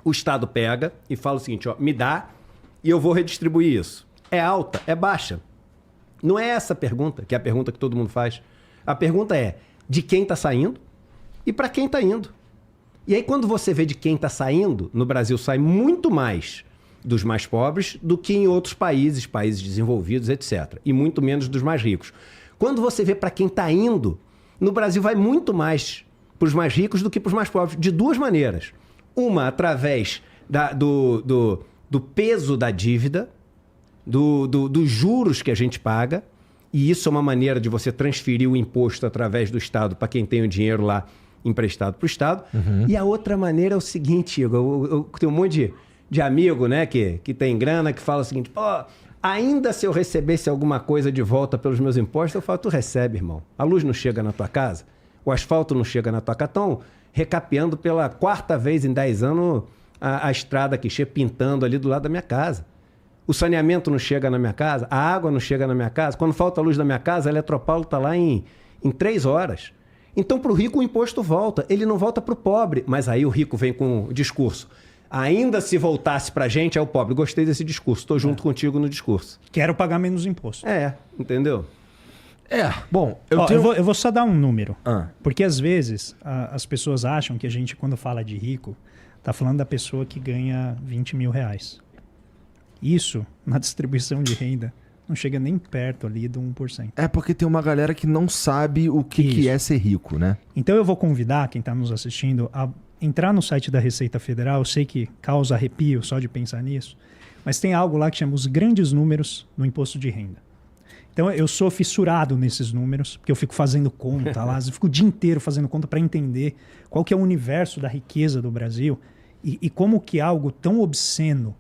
Speaker 2: o Estado pega e fala o seguinte, ó, me dá e eu vou redistribuir isso. É alta? É baixa? Não é essa a pergunta, que é a pergunta que todo mundo faz. A pergunta é de quem está saindo e para quem está indo. E aí, quando você vê de quem está saindo, no Brasil sai muito mais dos mais pobres do que em outros países desenvolvidos, etc. E muito menos dos mais ricos. Quando você vê para quem está indo, no Brasil vai muito mais para os mais ricos do que para os mais pobres, de duas maneiras. Uma, através do peso da dívida, dos juros que a gente paga, e isso é uma maneira de você transferir o imposto através do Estado para quem tem o dinheiro lá emprestado para o Estado. E a outra maneira é o seguinte, Igor, eu tenho um monte de amigo, né, que tem grana, que fala o seguinte, pô, ainda se eu recebesse alguma coisa de volta pelos meus impostos, eu falo, tu recebe, irmão. A luz não chega na tua casa, o asfalto não chega na tua casa, estão recapeando pela 4ª vez em 10 anos a estrada que chega pintando ali do lado da minha casa. O saneamento não chega na minha casa, a água não chega na minha casa. Quando falta a luz na minha casa, a Eletropaulo está lá em 3 horas. Então, para o rico, o imposto volta. Ele não volta para o pobre. Mas aí o rico vem com o discurso. Ainda se voltasse para a gente, é o pobre. Gostei desse discurso. Estou junto contigo no discurso.
Speaker 3: Quero pagar menos imposto.
Speaker 2: Entendeu?
Speaker 3: Bom, eu vou só dar um número. Porque, às vezes, as pessoas acham que a gente, quando fala de rico, está falando da pessoa que ganha 20 mil reais. Isso, na distribuição de renda, não chega nem perto ali do 1%.
Speaker 1: É porque tem uma galera que não sabe o que é ser rico, né?
Speaker 3: Então eu vou convidar quem está nos assistindo a entrar no site da Receita Federal. Eu sei que causa arrepio só de pensar nisso, mas tem algo lá que chama os grandes números do imposto de renda. Então eu sou fissurado nesses números, porque eu fico fazendo conta lá, eu fico o dia inteiro fazendo conta para entender qual que é o universo da riqueza do Brasil e como que algo tão obsceno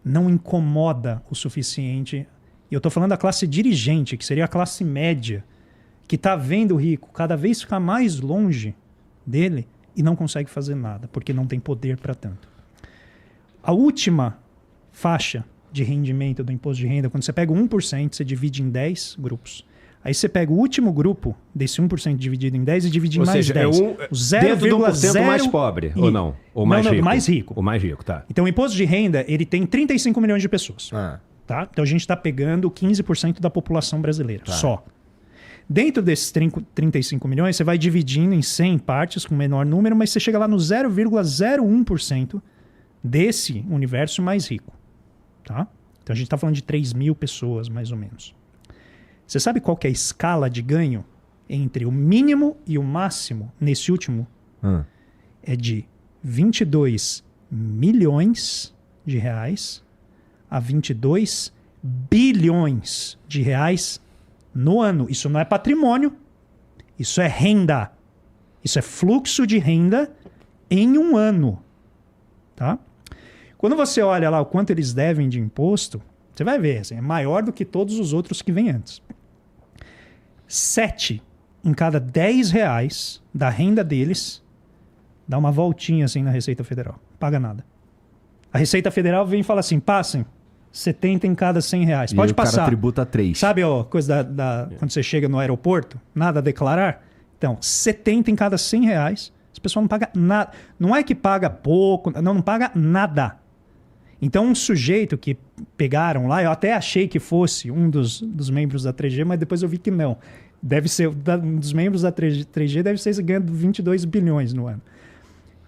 Speaker 3: não incomoda o suficiente. E eu estou falando da classe dirigente, que seria a classe média, que está vendo o rico cada vez ficar mais longe dele e não consegue fazer nada, porque não tem poder para tanto. A última faixa de rendimento do imposto de renda, quando você pega o 1%, você divide em 10 grupos. Aí você pega o último grupo desse 1% dividido em 10 e divide em mais 10.
Speaker 2: Dentro do 1% mais pobre, ou não? Ou mais rico?
Speaker 3: Mais rico.
Speaker 2: O mais rico, tá.
Speaker 3: Então o imposto de renda, ele tem 35 milhões de pessoas. Tá? Então a gente está pegando 15% da população brasileira, só. Dentro desses 35 milhões, você vai dividindo em 100 partes com menor número, mas você chega lá no 0,01% desse universo mais rico. Tá? Então a gente está falando de 3 mil pessoas, mais ou menos. Você sabe qual que é a escala de ganho entre o mínimo e o máximo nesse último? É de 22 milhões de reais a 22 bilhões de reais no ano. Isso não é patrimônio, isso é renda. Isso é fluxo de renda em um ano. Tá? Quando você olha lá o quanto eles devem de imposto, você vai ver, assim, é maior do que todos os outros que vêm antes. 7 em cada 10 reais da renda deles dá uma voltinha assim na Receita Federal. Paga nada. A Receita Federal vem e fala assim, passem 70 em cada 100 reais. Pode passar. O
Speaker 1: cara tributa 3.
Speaker 3: Sabe a coisa quando você chega no aeroporto, nada a declarar? Então, 70 em cada 100 reais, as pessoas não pagam nada. Não é que paga pouco, não paga nada. Então, um sujeito que pegaram lá, eu até achei que fosse um dos membros da 3G, mas depois eu vi que não. Deve ser, um dos membros da 3G deve ser ganhando 22 bilhões no ano.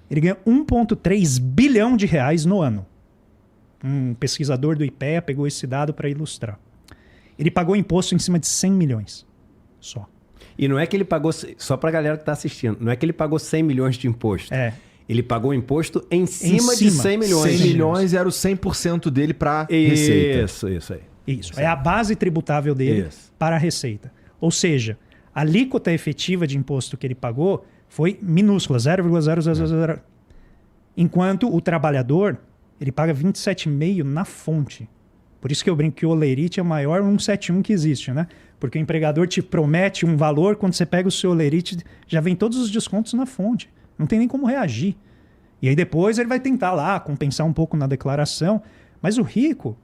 Speaker 3: Ele ganha 1,3 bilhão de reais no ano. Um pesquisador do IPEA pegou esse dado para ilustrar. Ele pagou imposto em cima de 100 milhões só.
Speaker 2: E não é que ele pagou, só para a galera que está assistindo, não é que ele pagou 100 milhões de imposto. Ele pagou imposto em cima de 100 milhões.
Speaker 1: 100 milhões era o 100% dele para receita.
Speaker 2: Isso aí.
Speaker 3: Isso. É a base tributável dele para a receita. Ou seja, a alíquota efetiva de imposto que ele pagou foi minúscula, 0,000. Enquanto o trabalhador, ele paga 27,5% na fonte. Por isso que eu brinco que o Olerite é o maior 171 que existe, né? Porque o empregador te promete um valor, quando você pega o seu Olerite, já vem todos os descontos na fonte. Não tem nem como reagir. E aí depois ele vai tentar lá compensar um pouco na declaração. Mas o rico,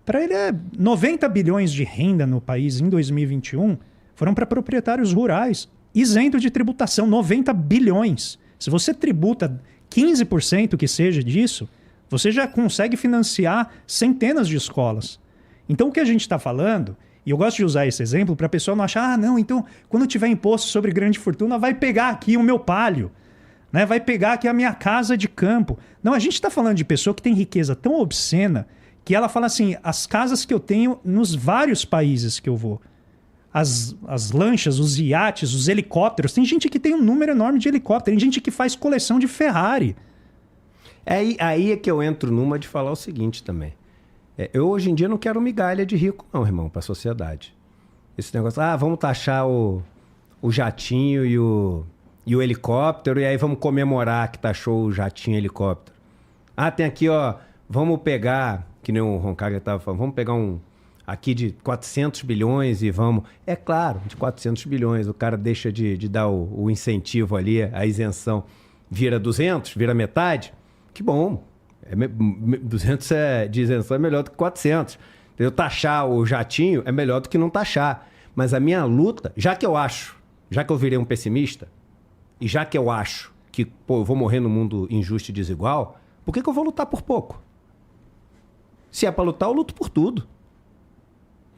Speaker 3: para ele 90 bilhões de renda no país em 2021 foram para proprietários rurais, isento de tributação, 90 bilhões. Se você tributa 15% que seja disso, você já consegue financiar centenas de escolas. Então o que a gente está falando, e eu gosto de usar esse exemplo para a pessoa não achar, não, então quando tiver imposto sobre grande fortuna vai pegar aqui o meu palio. Né? Vai pegar aqui a minha casa de campo. Não, a gente está falando de pessoa que tem riqueza tão obscena que ela fala assim, as casas que eu tenho nos vários países que eu vou. As lanchas, os iates, os helicópteros. Tem gente que tem um número enorme de helicópteros. Tem gente que faz coleção de Ferrari.
Speaker 2: Aí é que eu entro numa de falar o seguinte também. Eu hoje em dia não quero migalha de rico não, irmão, para a sociedade. Esse negócio, vamos taxar o jatinho e o helicóptero, e aí vamos comemorar que taxou o jatinho e helicóptero. Tem aqui, vamos pegar, que nem o Roncaglia estava falando, vamos pegar aqui de 400 bilhões e vamos... É claro, de 400 bilhões, o cara deixa de dar o incentivo ali, a isenção, vira 200, vira metade, que bom. 200 de isenção é melhor do que 400. Eu taxar o jatinho é melhor do que não taxar. Mas a minha luta, já que eu virei um pessimista, e já que eu acho que eu vou morrer num mundo injusto e desigual, por que eu vou lutar por pouco? Se é para lutar, eu luto por tudo.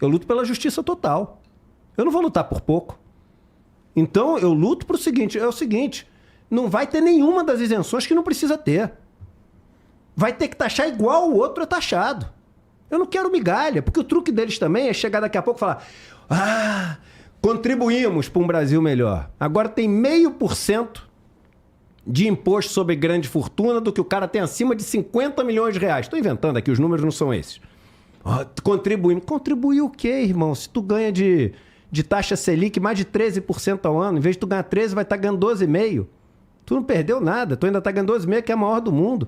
Speaker 2: Eu luto pela justiça total. Eu não vou lutar por pouco. Então, eu luto pro seguinte, não vai ter nenhuma das isenções que não precisa ter. Vai ter que taxar igual o outro é taxado. Eu não quero migalha, porque o truque deles também é chegar daqui a pouco e falar contribuímos para um Brasil melhor. Agora tem 0,5% de imposto sobre grande fortuna do que o cara tem acima de 50 milhões de reais. Estou inventando aqui, os números não são esses. Contribuir. Contribuir o quê, irmão? Se tu ganha de taxa Selic mais de 13% ao ano, em vez de tu ganhar 13, vai estar ganhando 12,5%. Tu não perdeu nada, tu ainda está ganhando 12,5%, que é a maior do mundo.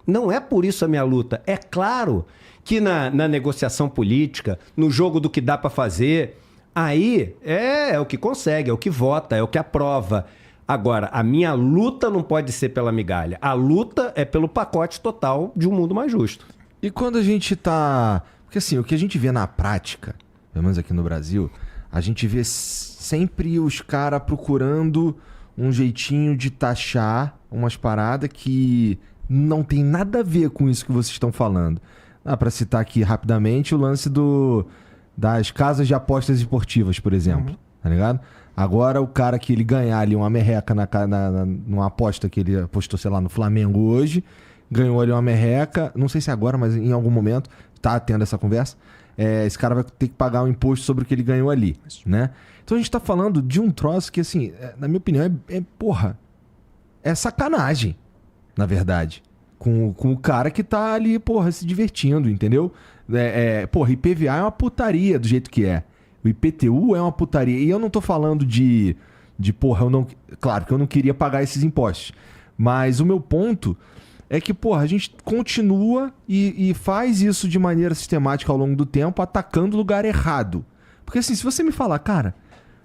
Speaker 2: Não é por isso a minha luta. É claro que na negociação política, no jogo do que dá para fazer, aí é o que consegue, é o que vota, é o que aprova. Agora, a minha luta não pode ser pela migalha. A luta é pelo pacote total de um mundo mais justo.
Speaker 1: E quando a gente tá... Porque assim, o que a gente vê na prática, pelo menos aqui no Brasil, a gente vê sempre os caras procurando um jeitinho de taxar umas paradas que não tem nada a ver com isso que vocês estão falando. Dá pra citar aqui rapidamente o lance das casas de apostas esportivas, por exemplo. Tá ligado? Agora o cara que ele ganhar ali uma merreca numa aposta que ele apostou, sei lá, no Flamengo hoje, ganhou ali uma merreca, não sei se agora, mas em algum momento tá tendo essa conversa, esse cara vai ter que pagar um imposto sobre o que ele ganhou ali, né? Então a gente tá falando de um troço que, assim, na minha opinião, é sacanagem, na verdade, com o cara que tá ali, se divertindo, entendeu? IPVA é uma putaria do jeito que é. O IPTU é uma putaria. E eu não tô falando claro que eu não queria pagar esses impostos. Mas o meu ponto é que, a gente continua e faz isso de maneira sistemática ao longo do tempo, atacando o lugar errado. Porque assim, se você me falar, cara,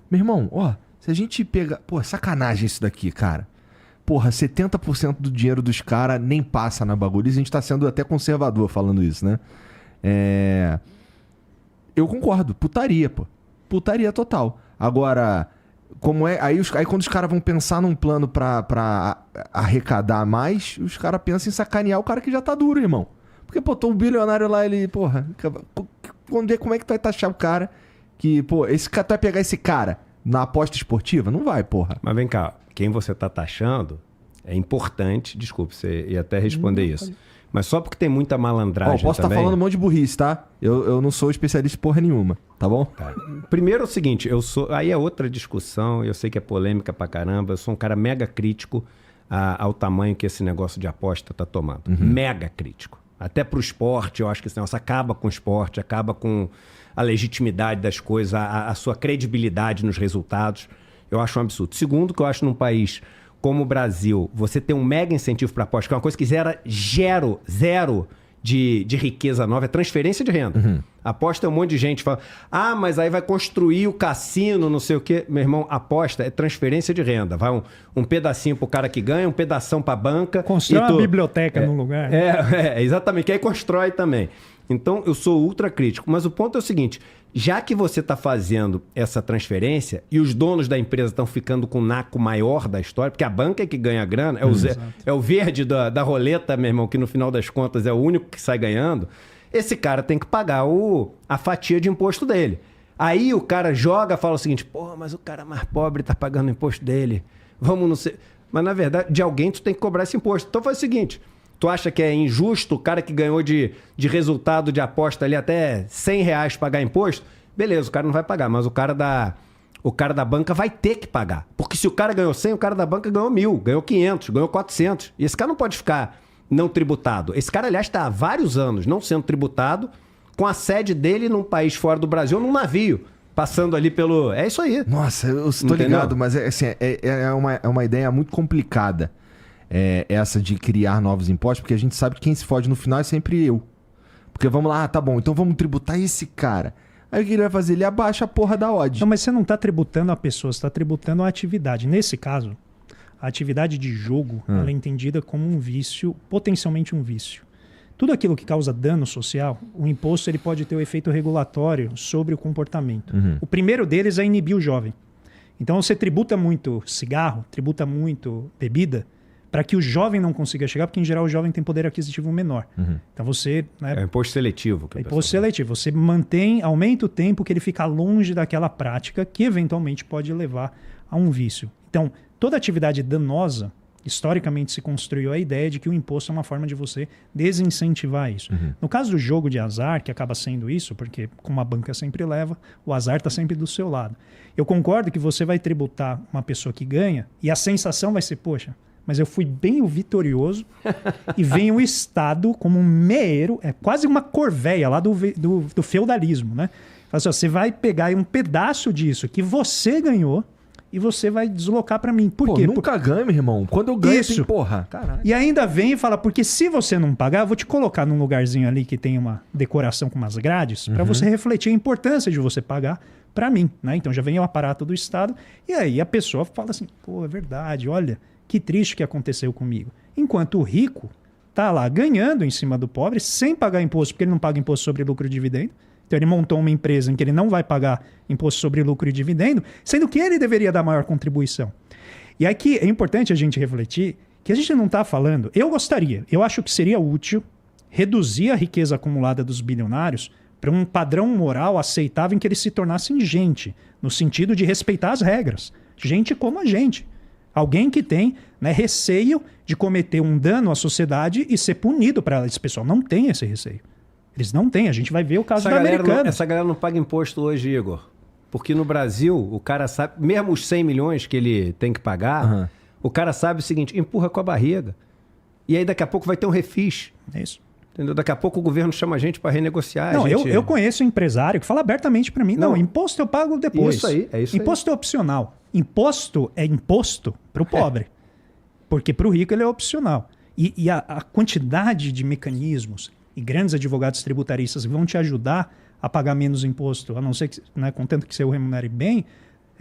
Speaker 1: meu irmão, se a gente pega... sacanagem isso daqui, cara. porra, 70% do dinheiro dos caras nem passa na bagulho. E a gente tá sendo até conservador falando isso, né? Eu concordo, putaria, pô. Putaria total. Agora, como é... Aí quando os caras vão pensar num plano pra arrecadar mais, os caras pensam em sacanear o cara que já tá duro, irmão. Porque, pô, um bilionário lá, ele... Porra, como é que tu vai taxar o cara que... Pô, tu vai pegar esse cara na aposta esportiva? Não vai, porra.
Speaker 2: Mas vem cá, quem você tá taxando é importante... Desculpe, você ia até responder isso. Mas só porque tem muita malandragem também...
Speaker 1: Posso estar falando um monte de burrice, tá? Eu não sou especialista em porra nenhuma, tá bom?
Speaker 2: Tá. Primeiro é o seguinte, aí é outra discussão, eu sei que é polêmica pra caramba, eu sou um cara mega crítico ao tamanho que esse negócio de aposta tá tomando. Mega crítico. Até pro esporte, eu acho que esse negócio acaba com o esporte, acaba com a legitimidade das coisas, a sua credibilidade nos resultados. Eu acho um absurdo. Segundo, que eu acho num país... como o Brasil, você tem um mega incentivo para aposta, que é uma coisa que zero de riqueza nova, é transferência de renda. Aposta é um monte de gente fala, mas aí vai construir o cassino, não sei o quê. Meu irmão, aposta é transferência de renda. Vai um pedacinho pro cara que ganha, um pedação pra banca.
Speaker 3: Constrói uma biblioteca no lugar.
Speaker 2: Exatamente, que aí constrói também. Então, eu sou ultra crítico. Mas o ponto é o seguinte, já que você está fazendo essa transferência e os donos da empresa estão ficando com o naco maior da história, porque a banca é que ganha grana, é o verde da roleta, meu irmão, que no final das contas é o único que sai ganhando, esse cara tem que pagar a fatia de imposto dele. Aí o cara joga, fala o seguinte, mas o cara mais pobre está pagando o imposto dele, vamos não sei... Mas na verdade, de alguém tu tem que cobrar esse imposto. Então faz o seguinte... Tu acha que é injusto o cara que ganhou de resultado de aposta ali até R$100 pagar imposto? Beleza, o cara não vai pagar, mas o cara da banca vai ter que pagar. Porque se o cara ganhou 100, o cara da banca ganhou 1.000, ganhou 500, ganhou 400. E esse cara não pode ficar não tributado. Esse cara, aliás, está há vários anos não sendo tributado com a sede dele num país fora do Brasil, num navio. Passando ali pelo... É isso aí.
Speaker 1: Nossa, eu tô ligado, mas é uma ideia muito complicada. Essa de criar novos impostos, porque a gente sabe que quem se fode no final é sempre eu. Porque vamos lá, tá bom, então vamos tributar esse cara. Aí o que ele vai fazer? Ele abaixa a porra da odd.
Speaker 3: Não, mas você não tá tributando a pessoa, você tá tributando a atividade. Nesse caso, a atividade de jogo ela é entendida como um vício, potencialmente um vício. Tudo aquilo que causa dano social, o imposto ele pode ter o efeito regulatório sobre o comportamento. O primeiro deles é inibir o jovem. Então você tributa muito cigarro, tributa muito bebida, para que o jovem não consiga chegar, porque em geral o jovem tem poder aquisitivo menor. Então você... Né,
Speaker 2: é imposto seletivo.
Speaker 3: É imposto seletivo. Você aumenta o tempo que ele fica longe daquela prática que eventualmente pode levar a um vício. Então, toda atividade danosa, historicamente se construiu a ideia de que o imposto é uma forma de você desincentivar isso. No caso do jogo de azar, que acaba sendo isso, porque como a banca sempre leva, o azar está sempre do seu lado. Eu concordo que você vai tributar uma pessoa que ganha e a sensação vai ser, poxa, mas eu fui bem o vitorioso e vem o Estado como um meeiro, é quase uma corveia lá do feudalismo, né? Fala assim, ó, você vai pegar aí um pedaço disso que você ganhou e você vai deslocar para mim. Por quê?
Speaker 1: Nunca ganho, meu irmão. Quando eu ganho, tem porra. Caralho.
Speaker 3: E ainda vem e fala, porque se você não pagar, eu vou te colocar num lugarzinho ali que tem uma decoração com umas grades para você refletir a importância de você pagar para mim, né? Então já vem o aparato do Estado e aí a pessoa fala assim, pô, é verdade, olha... Que triste que aconteceu comigo. Enquanto o rico está lá ganhando em cima do pobre sem pagar imposto, porque ele não paga imposto sobre lucro e dividendo. Então ele montou uma empresa em que ele não vai pagar imposto sobre lucro e dividendo, sendo que ele deveria dar maior contribuição. E aqui é importante a gente refletir que a gente não está falando... Eu acho que seria útil reduzir a riqueza acumulada dos bilionários para um padrão moral aceitável em que eles se tornassem gente, no sentido de respeitar as regras. Gente como a gente. Alguém que tem, né, receio de cometer um dano à sociedade e ser punido para ela. Esse pessoal não tem esse receio. Eles não têm. A gente vai ver o caso da Americana.
Speaker 2: Essa galera não paga imposto hoje, Igor. Porque no Brasil, o cara sabe... Mesmo os 100 milhões que ele tem que pagar, o cara sabe o seguinte, empurra com a barriga. E aí daqui a pouco vai ter um refis.
Speaker 3: É isso.
Speaker 2: Entendeu? Daqui a pouco o governo chama a gente para renegociar.
Speaker 3: Não, eu conheço um empresário que fala abertamente para mim, não, imposto eu pago depois.
Speaker 2: Isso aí, é isso
Speaker 3: imposto é opcional. Imposto é imposto para o pobre. Porque para o rico ele é opcional. E a quantidade de mecanismos e grandes advogados tributaristas que vão te ajudar a pagar menos imposto, a não ser que, né, contanto que você o remunere bem,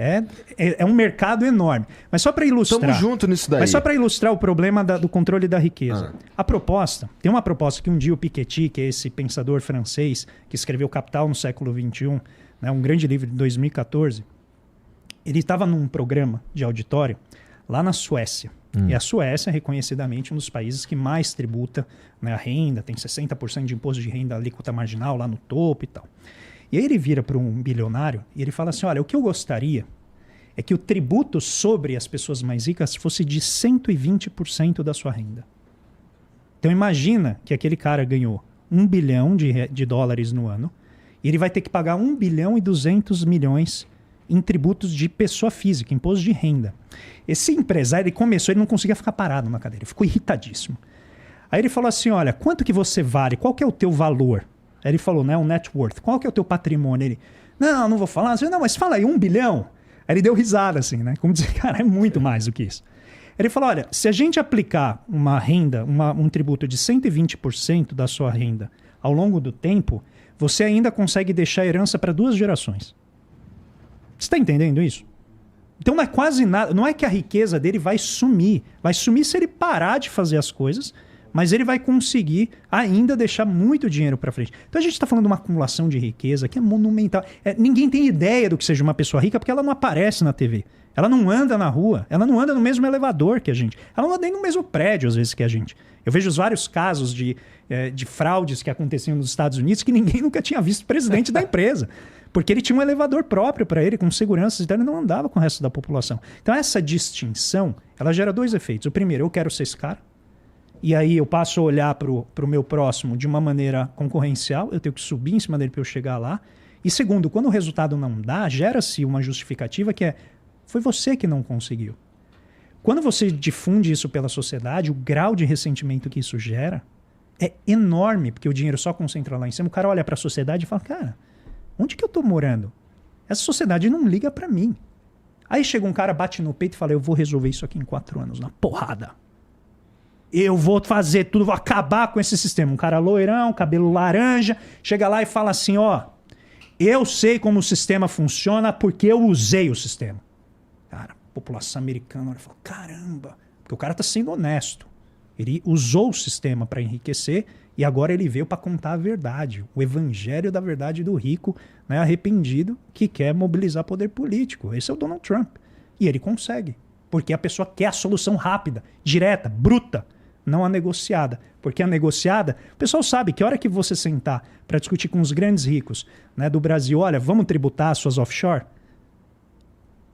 Speaker 3: É um mercado enorme. Mas só para ilustrar...
Speaker 1: Estamos juntos nisso daí.
Speaker 3: Mas só para ilustrar o problema do controle da riqueza. Tem uma proposta que um dia o Piketty, que é esse pensador francês que escreveu Capital no século XXI, né, um grande livro de 2014, ele estava num programa de auditório lá na Suécia. E a Suécia é reconhecidamente um dos países que mais tributa, né, a renda, tem 60% de imposto de renda alíquota marginal lá no topo e tal. E aí ele vira para um bilionário e ele fala assim, olha, o que eu gostaria é que o tributo sobre as pessoas mais ricas fosse de 120% da sua renda. Então imagina que aquele cara ganhou 1 bilhão de dólares no ano e ele vai ter que pagar 1 bilhão e 200 milhões em tributos de pessoa física, imposto de renda. Esse empresário, ele não conseguia ficar parado numa cadeira, ele ficou irritadíssimo. Aí ele falou assim, olha, quanto que você vale? Qual que é o teu valor? Aí ele falou, né, o net worth. Qual que é o teu patrimônio? Ele, não vou falar. Eu, não, mas fala aí, 1 bilhão? Aí ele deu risada assim, né? Como dizer, cara, é muito mais do que isso. Ele falou, olha, se a gente aplicar uma renda, um tributo de 120% da sua renda ao longo do tempo, você ainda consegue deixar herança para 2 gerações. Você está entendendo isso? Então não é quase nada, não é que a riqueza dele vai sumir. Vai sumir se ele parar de fazer as coisas, mas ele vai conseguir ainda deixar muito dinheiro para frente. Então a gente está falando de uma acumulação de riqueza que é monumental. Ninguém tem ideia do que seja uma pessoa rica porque ela não aparece na TV. Ela não anda na rua, ela não anda no mesmo elevador que a gente. Ela não anda nem no mesmo prédio, às vezes, que a gente. Eu vejo vários casos de fraudes que aconteciam nos Estados Unidos que ninguém nunca tinha visto o presidente da empresa. Porque ele tinha um elevador próprio para ele, com segurança, então ele não andava com o resto da população. Então essa distinção, ela gera 2 efeitos. O primeiro, eu quero ser esse cara. E aí eu passo a olhar para o meu próximo de uma maneira concorrencial, eu tenho que subir em cima dele para eu chegar lá. E segundo, quando o resultado não dá, gera-se uma justificativa que foi você que não conseguiu. Quando você difunde isso pela sociedade, o grau de ressentimento que isso gera é enorme, porque o dinheiro só concentra lá em cima. O cara olha para a sociedade e fala, cara, onde que eu estou morando? Essa sociedade não liga para mim. Aí chega um cara, bate no peito e fala, eu vou resolver isso aqui em 4 anos, na porrada. Eu vou fazer tudo, vou acabar com esse sistema. Um cara loirão, cabelo laranja, chega lá e fala assim, ó, eu sei como o sistema funciona porque eu usei o sistema. Cara, a população americana fala, caramba, porque o cara tá sendo honesto. Ele usou o sistema para enriquecer e agora ele veio para contar a verdade. O evangelho da verdade do rico, né, arrependido, que quer mobilizar poder político. Esse é o Donald Trump. E ele consegue. Porque a pessoa quer a solução rápida, direta, bruta, não a negociada. Porque a negociada, o pessoal sabe que a hora que você sentar para discutir com os grandes ricos, né, do Brasil, olha, vamos tributar as suas offshore?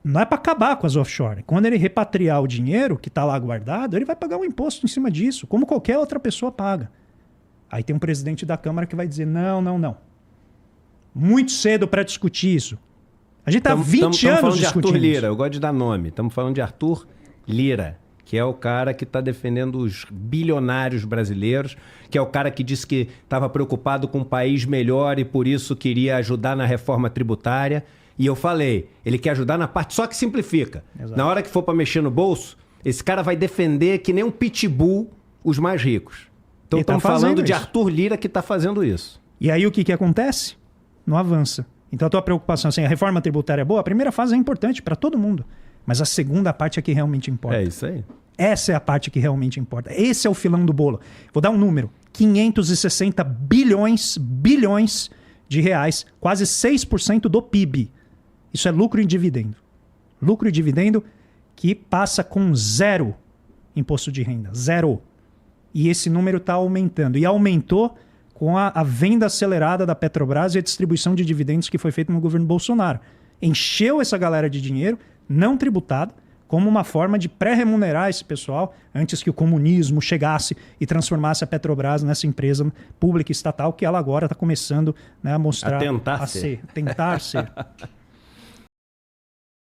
Speaker 3: Não é para acabar com as offshore. Quando ele repatriar o dinheiro que está lá guardado, ele vai pagar um imposto em cima disso, como qualquer outra pessoa paga. Aí tem um presidente da Câmara que vai dizer, não. Muito cedo para discutir isso. A gente está há 20 anos discutindo
Speaker 2: falando de Arthur Lira,
Speaker 3: isso.
Speaker 2: eu gosto de dar nome. Estamos falando de Arthur Lira, que é o cara que está defendendo os bilionários brasileiros, que é o cara que disse que estava preocupado com um país melhor e por isso queria ajudar na reforma tributária. E eu falei, ele quer ajudar na parte só que simplifica. Exato. Na hora que for para mexer no bolso, esse cara vai defender que nem um pitbull os mais ricos. Então estamos falando de Arthur Lira que está fazendo isso.
Speaker 3: E aí o que acontece? Não avança. Então a tua preocupação, assim, a reforma tributária é boa, a primeira fase é importante para todo mundo. Mas a segunda parte é que realmente importa.
Speaker 2: É isso aí.
Speaker 3: Essa é a parte que realmente importa. Esse é o filão do bolo. Vou dar um número. 560 bilhões de reais, quase 6% do PIB. Isso é lucro e dividendo. Lucro e dividendo que passa com 0 imposto de renda. 0. E esse número está aumentando. E aumentou com a venda acelerada da Petrobras e a distribuição de dividendos que foi feita no governo Bolsonaro. Encheu essa galera de dinheiro não tributado como uma forma de pré-remunerar esse pessoal antes que o comunismo chegasse e transformasse a Petrobras nessa empresa pública e estatal que ela agora está começando, né, a mostrar...
Speaker 2: A tentar ser.
Speaker 3: Tentar ser.